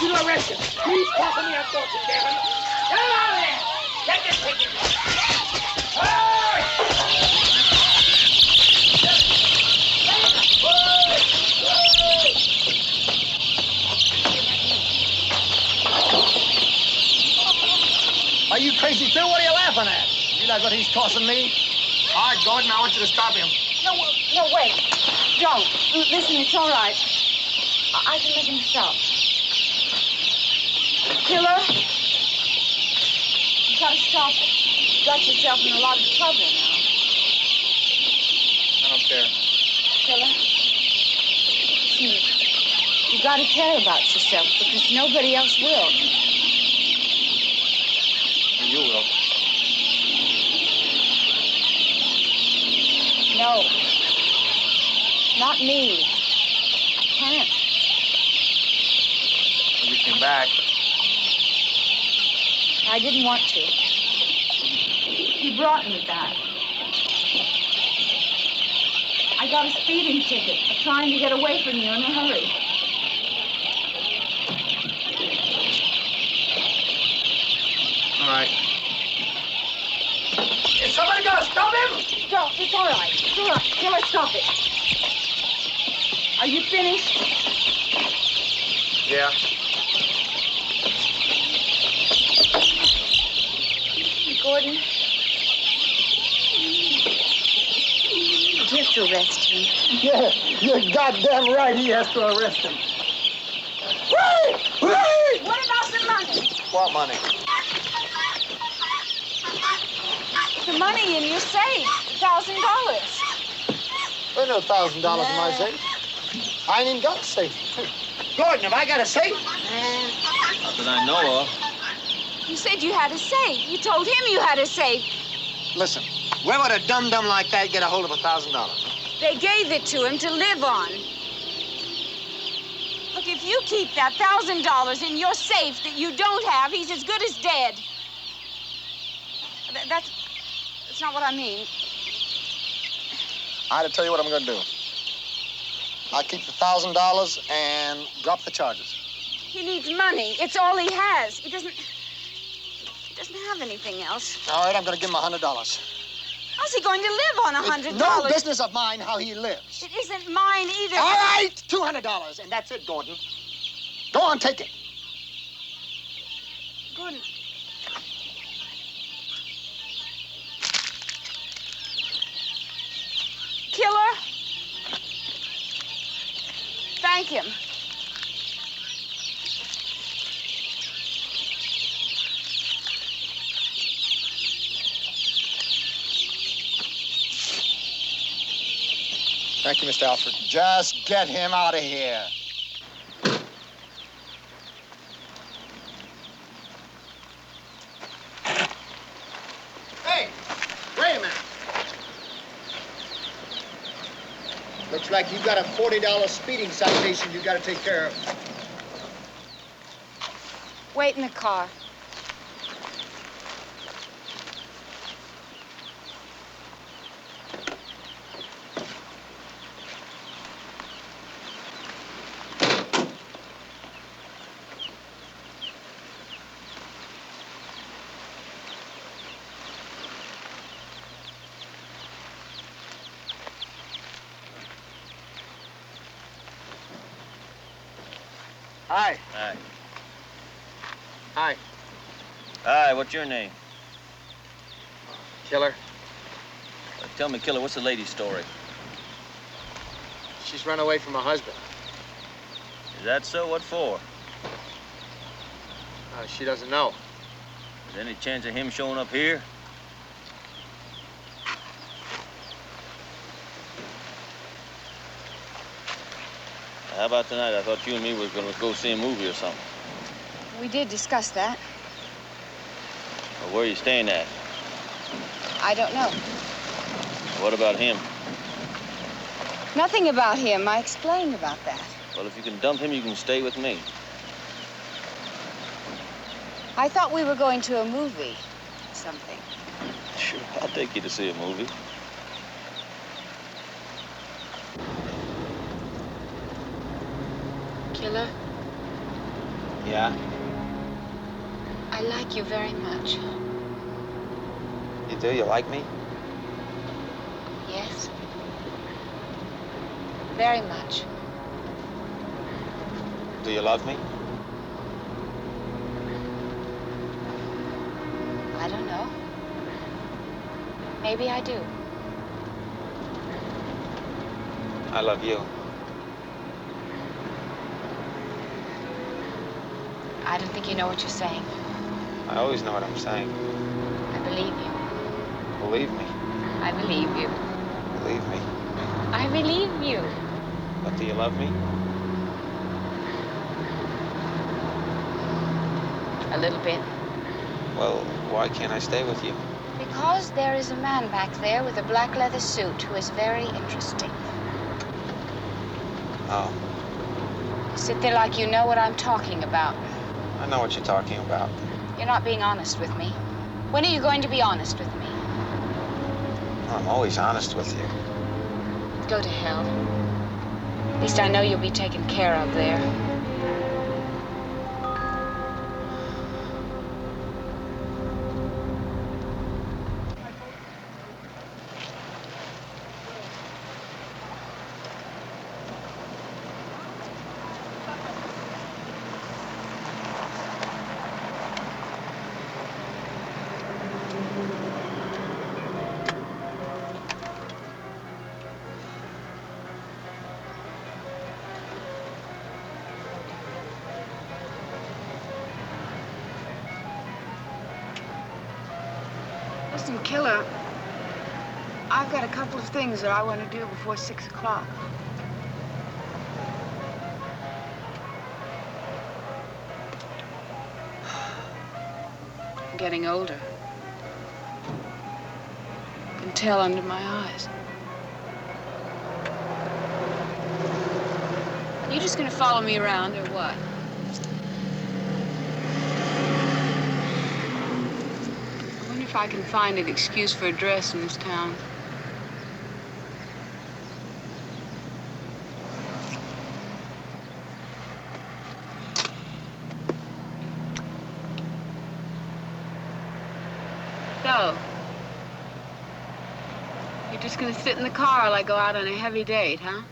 want you to arrest him. He's costing me a fortune, damn him. Get him out of there! Get this ticket! Are you crazy, Phil? What are you laughing at? You like what he's tossing me? All right, Gordon, I want you to stop him. No, wait. Don't. Listen, it's all right. I can make him stop. Killer? You gotta stop it. You got yourself in a lot of trouble now. I don't care. Killer? Listen, you gotta care about yourself because nobody else will. You will. No. Not me. I can't. Well, you came back. I didn't want to. He brought me back. I got a speeding ticket for trying to get away from you in a hurry. All right. Is somebody gonna stop him? Stop. It's all right. It's all right. Killer, stop it. Are you finished? Yeah. Gordon? You have to arrest him. Yeah, you're goddamn right he has to arrest him. What about the money? What money? The money in your safe. $1,000. There's no $1,000 in my safe. I ain't even got a safe. Gordon, have I got a safe? Not that I know of. You said you had a safe. You told him you had a safe. Listen, where would a dum-dum like that get a hold of $1,000? They gave it to him to live on. Look, if you keep that $1,000 in your safe that you don't have, he's as good as dead. That's not what I mean. I had to tell you what I'm going to do. I'll keep the $1,000 and drop the charges. He needs money. It's all he has. He doesn't have anything else. All right, I'm going to give him $100. How's he going to live on $100? It's no business of mine how he lives. It isn't mine either. All right, $200, and that's it, Gordon. Go on, take it. Gordon. Killer? Thank him. Thank you, Mr. Alfred. Just get him out of here. Hey, wait a minute. Looks like you got a $40 speeding citation you got to take care of. Wait in the car. Hi. Hi. Hi. Hi, what's your name? Killer. Tell me, Killer, what's the lady's story? She's run away from her husband. Is that so? What for? She doesn't know. Is there any chance of him showing up here? How about tonight? I thought you and me were going to go see a movie or something. We did discuss that. Well, where are you staying at? I don't know. What about him? Nothing about him. I explained about that. Well, if you can dump him, you can stay with me. I thought we were going to a movie. Something. Sure, I'll take you to see a movie. Killer? Yeah? I like you very much. You do? You like me? Yes. Very much. Do you love me? I don't know. Maybe I do. I love you. I don't think you know what you're saying. I always know what I'm saying. I believe you. Believe me. I believe you. Believe me. I believe you. But do you love me? A little bit. Well, why can't I stay with you? Because there is a man back there with a black leather suit who is very interesting. Oh, Sit there like you know what I'm talking about. I know what you're talking about. You're not being honest with me. When are you going to be honest with me? Well, I'm always honest with you. Go to hell. At least I know you'll be taken care of there. Listen, Killer, I've got a couple of things that I want to do before 6 o'clock. I'm getting older. I can tell under my eyes. You just gonna follow me around or what? I wonder if I can find an excuse for a dress in this town. So, you're just gonna sit in the car while I go out on a heavy date, huh?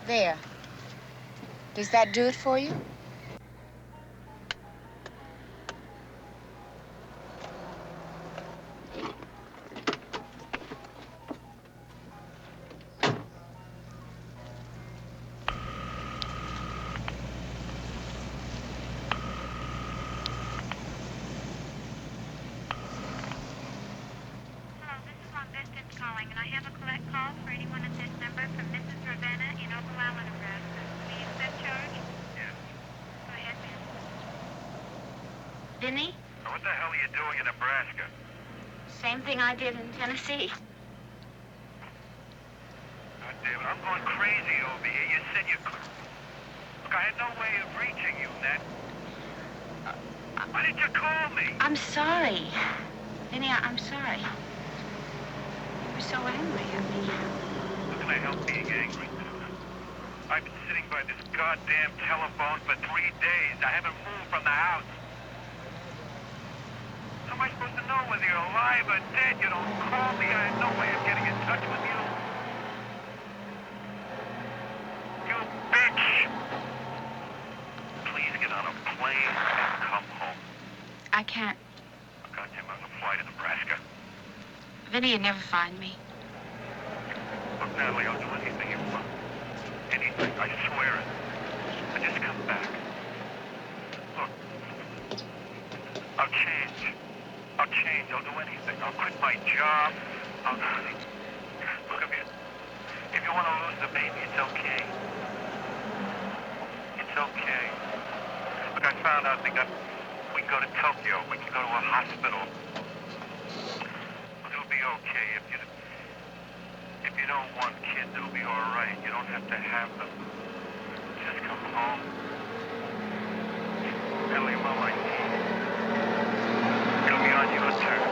There. Does that do it for you? Hello, this is long distance calling, and I have a collect call for anyone at this number from Mrs. Ravenna in Oglala, Nebraska. Will you accept charge? Yes. Go ahead, ma'am. Vinny? What the hell are you doing in Nebraska? Same thing I did in Tennessee. God damn it, I'm going crazy over here. You said you could. Look, I had no way of reaching you, Ned. Why did you call me? I'm sorry. Vinny, I'm sorry. You were so angry at me. How can I help being angry? I've been sitting by this goddamn telephone for 3 days. I haven't moved from the house. How am I supposed to know whether you're alive or dead? You don't call me. I had no way of getting in touch with you. You bitch! Please get on a plane and come home. I can't. Goddamn, I was a fly to Nebraska. Vinny, you'd never find me. Look, Natalie, I'll do anything you want. Anything, I swear it. But just come back. Look, I'll change. I'll do anything. I'll quit my job. Look, if you want to lose the baby, it's okay. It's okay. Look, I found out we can go to Tokyo. We can go to a hospital. Look, it'll be okay. If you don't want kids, it'll be all right. You don't have to have them. Just come home. Tell your mom I need. It'll be on your turn.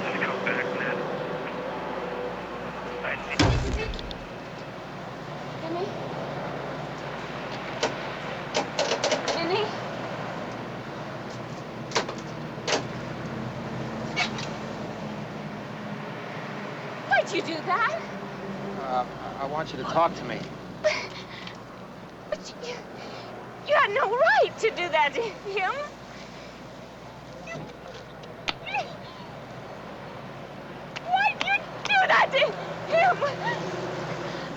Just come back, Ned. I need. Jimmy? Jimmy? Why'd you do that? I want you to talk to me. But you had no right to do that to him. Why'd you do that to him?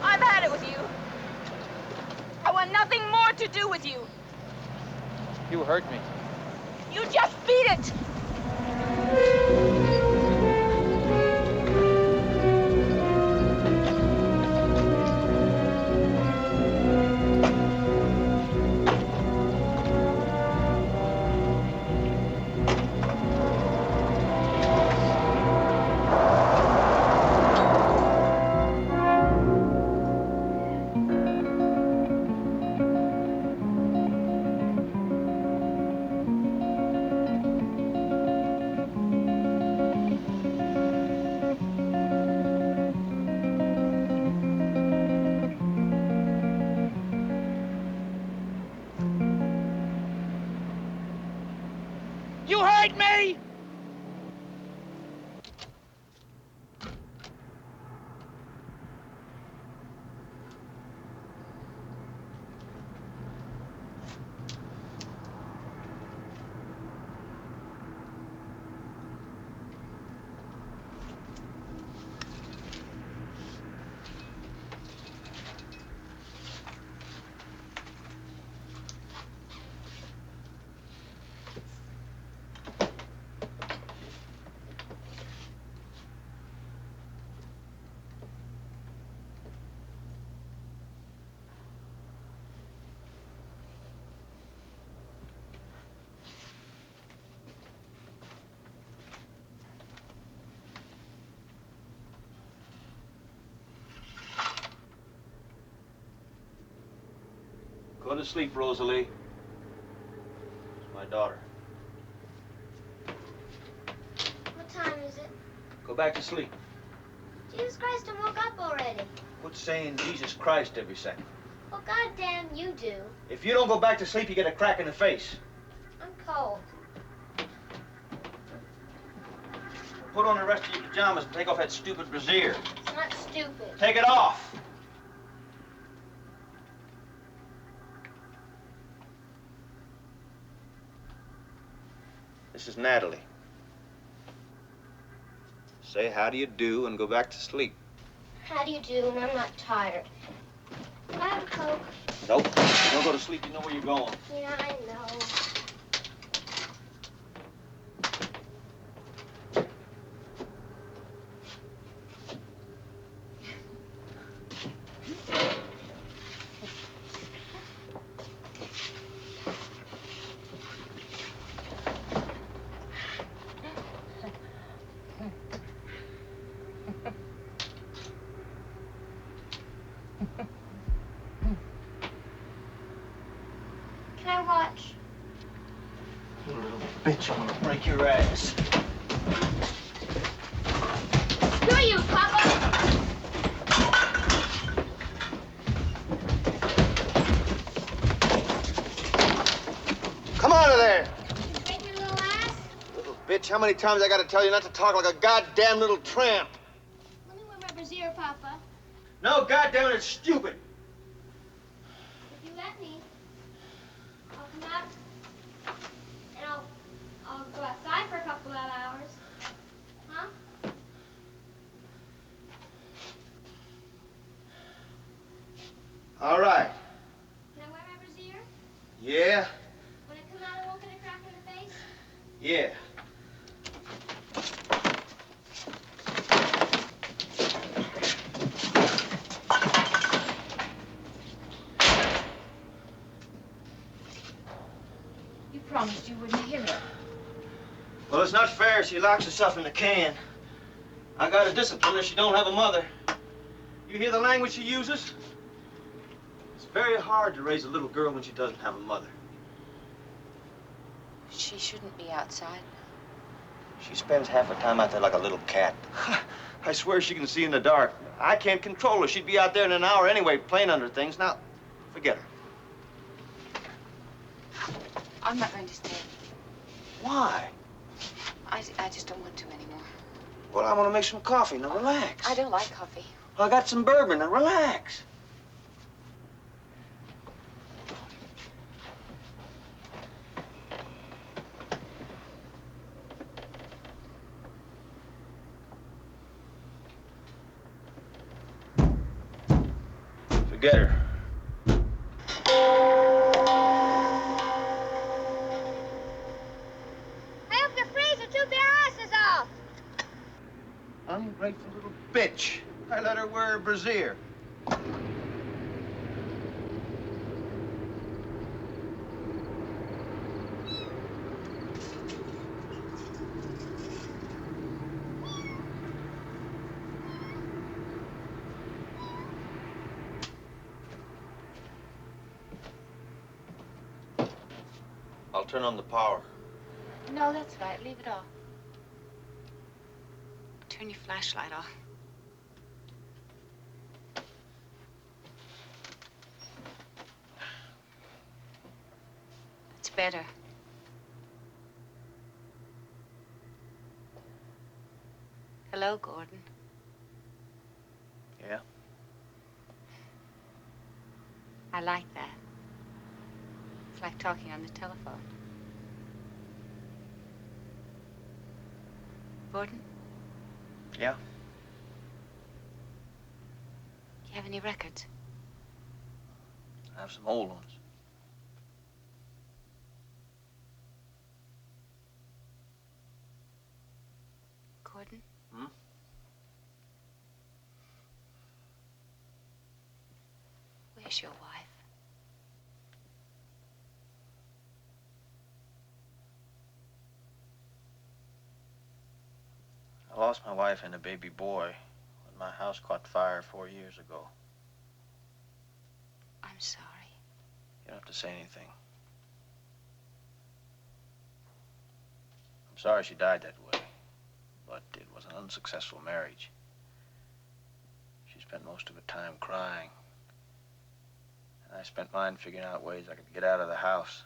I've had it with you. I want nothing more to do with you. You hurt me. You just beat it. You heard me? Go to sleep, Rosalie. It's my daughter. What time is it? Go back to sleep. Jesus Christ, I woke up already. Quit saying Jesus Christ every second. Well, goddamn, you do. If you don't go back to sleep, you get a crack in the face. I'm cold. Put on the rest of your pajamas and take off that stupid brassiere. It's not stupid. Take it off. This is Natalie. Say how do you do and go back to sleep. How do you do? And I'm not tired. Can I have a Coke? Nope. You don't go to sleep, you know where you're going. Yeah, I know. Can I watch? You little bitch, I'm gonna break your ass. Who are you, Papa? Come out of there! Break your little ass? Little bitch, how many times I gotta tell you not to talk like a goddamn little tramp? Let me wear my brassiere, Papa. No, goddamn it, it's stupid. If you let me, I'll come out and I'll go outside for a couple of hours. Huh? All right. Can I wear my brassiere? Yeah? When I come out, I won't get a crack in the face? Yeah. promised you wouldn't hear it. Well, it's not fair. She locks herself in the can. I gotta discipline her. She don't have a mother. You hear the language she uses? It's very hard to raise a little girl when she doesn't have a mother. She shouldn't be outside. She spends half her time out there like a little cat. I swear she can see in the dark. I can't control her. She'd be out there in an hour anyway, playing under things. Now, forget her. I'm not going to stay. Why? I just don't want to anymore. Well, I want to make some coffee. Now, relax. I don't like coffee. Well, I got some bourbon. Now, relax. Forget her. I hope the freezer took their asses off. Ungrateful little bitch. I let her wear a brassiere. I'll turn on the power. No, that's right. Leave it off. Turn your flashlight off. It's better. Hello, Gordon. Yeah? I like that. It's like talking on the telephone. Gordon, Yeah? do you have any records? I have some old ones. Gordon? Hmm? Where's your wife? I lost my wife and a baby boy when my house caught fire 4 years ago. I'm sorry. You don't have to say anything. I'm sorry she died that way, but it was an unsuccessful marriage. She spent most of her time crying, and I spent mine figuring out ways I could get out of the house.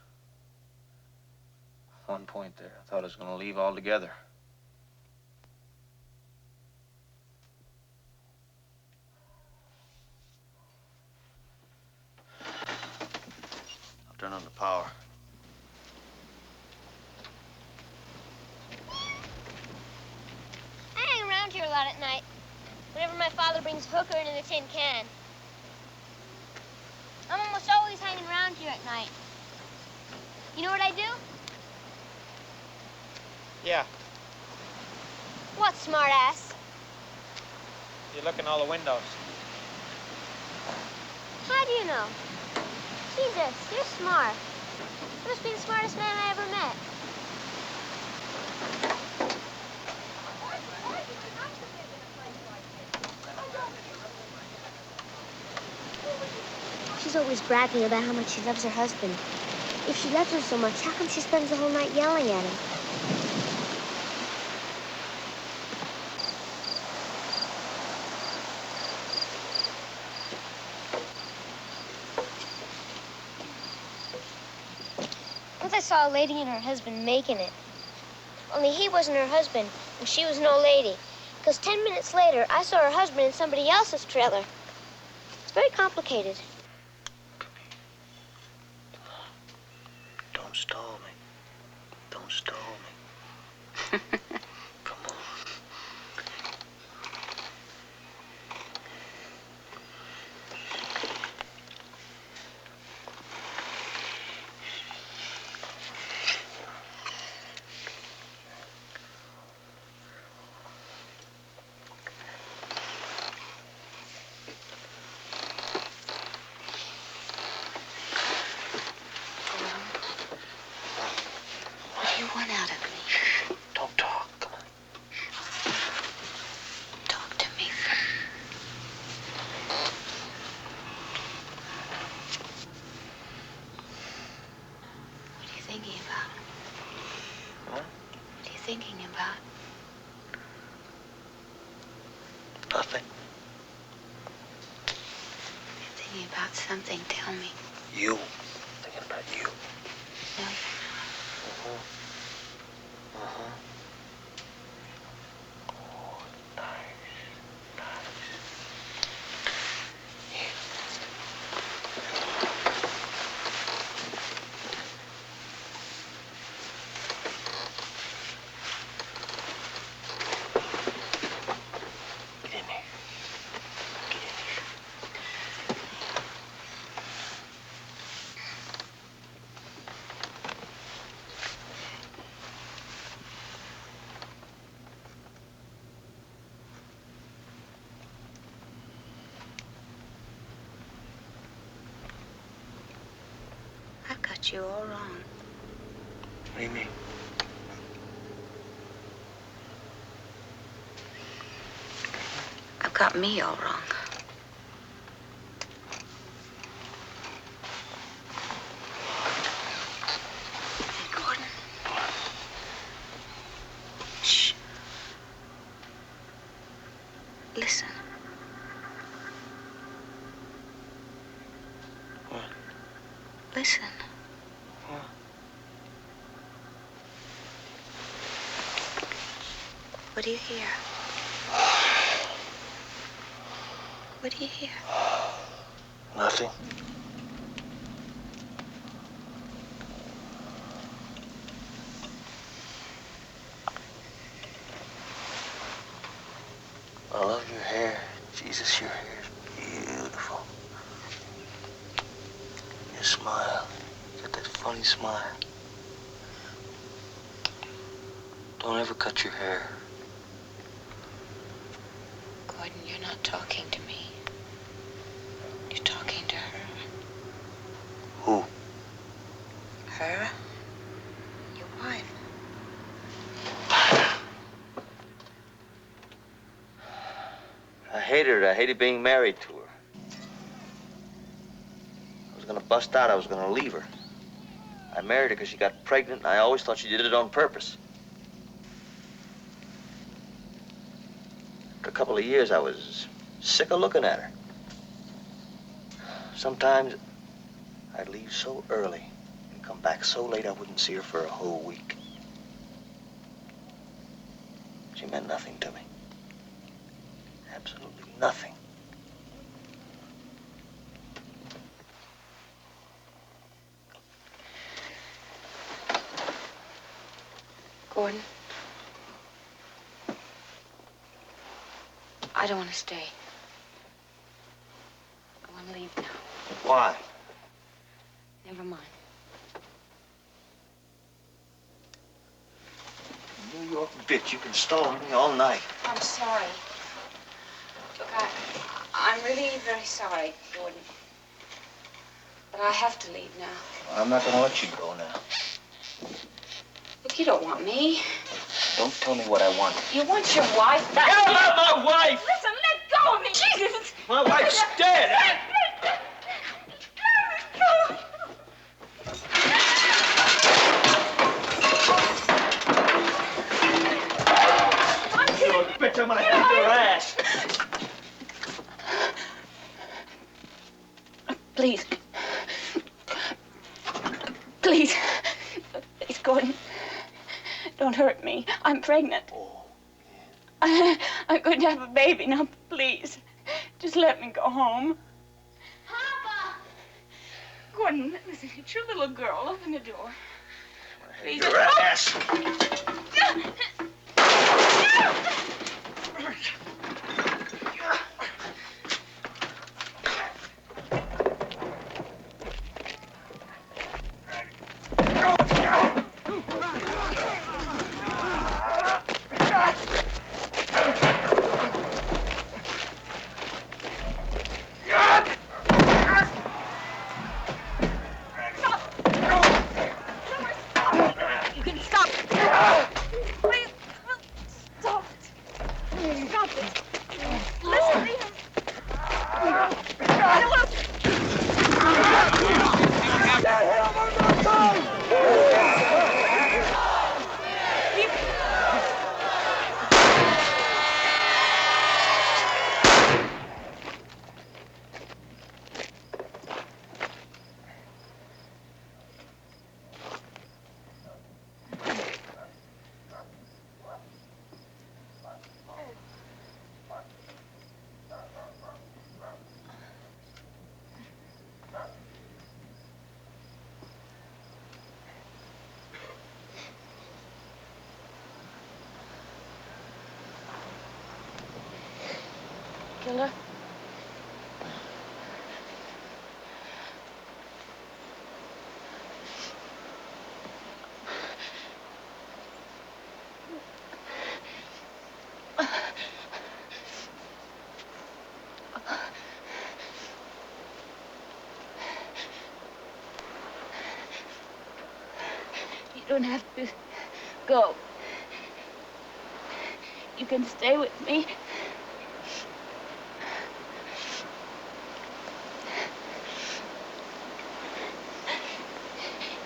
At one point there, I thought I was going to leave altogether. Turn on the power. I hang around here a lot at night. Whenever my father brings Hooker into the tin can. I'm almost always hanging around here at night. You know what I do? Yeah, What, smartass? you look in all the windows. How do you know? Jesus, you're smart. You must be the smartest man I ever met. She's always bragging about how much she loves her husband. If she loves him so much, how come she spends the whole night yelling at him? Once I saw a lady and her husband making it. Only he wasn't her husband, and she was no lady. Because 10 minutes later, I saw her husband in somebody else's trailer. It's very complicated. Don't stall me. Don't stall me. Come on. thinking about? Nothing. You're thinking about something. Tell me. You. Thinking about you. No, you're Uh-huh. Uh-huh. Oh, nice. Get in there. Get in here. I've got you all wrong. What do you mean? I've got me all wrong. Hey, Gordon. Shh. Listen. What? Listen. What? What do you hear? What do you hear? Nothing. I love your hair. Jesus, your hair is beautiful. Your smile. You got that funny smile. Don't ever cut your hair. Gordon, you're not talking to me. You're talking to her. Who? Her? Your wife. I hated her. I hated being married to her. I was gonna bust out. I was gonna leave her. I married her because she got pregnant, and I always thought she did it on purpose. For a couple of years, I was sick of looking at her. Sometimes I'd leave so early and come back so late I wouldn't see her for a whole week. She meant nothing to me. Absolutely nothing. Gordon. I don't want to stay. I want to leave now. Why? Never mind. New York bitch, you can stall me all night. I'm sorry. Look, I'm really very sorry, Gordon. But I have to leave now. I'm not gonna let you go now. Look, you don't want me. Don't tell me what I want. You want your wife back. Get about my wife! Listen, let go of me. Jesus. My wife's dead. You bitch, I'm gonna have your ass. Please. Please. Please, Gordon. Don't hurt me. I'm pregnant. I'm going to have a baby. Now, please. Just let me go home. Papa! Gordon, listen, it's your little girl. Open the door. Please. Your ass. You can stop. Please, stop it. killer? You don't have to go. You can stay with me.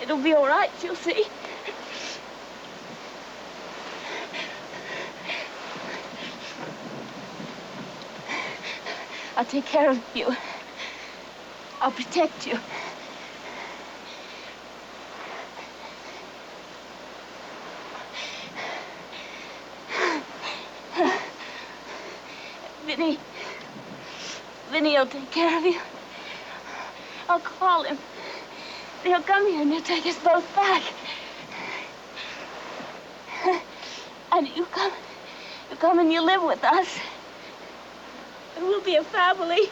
It'll be all right, you'll see. I'll take care of you. I'll protect you. Vinny will take care of you. I'll call him. He'll come here and he'll take us both back. And you come and you live with us. And we'll be a family.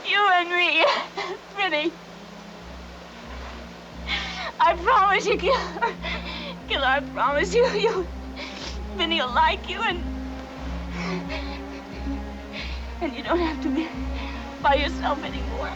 You and me, Vinny. I promise you, Killer. Killer, I promise you, Vinny will like you and you don't have to be by yourself anymore.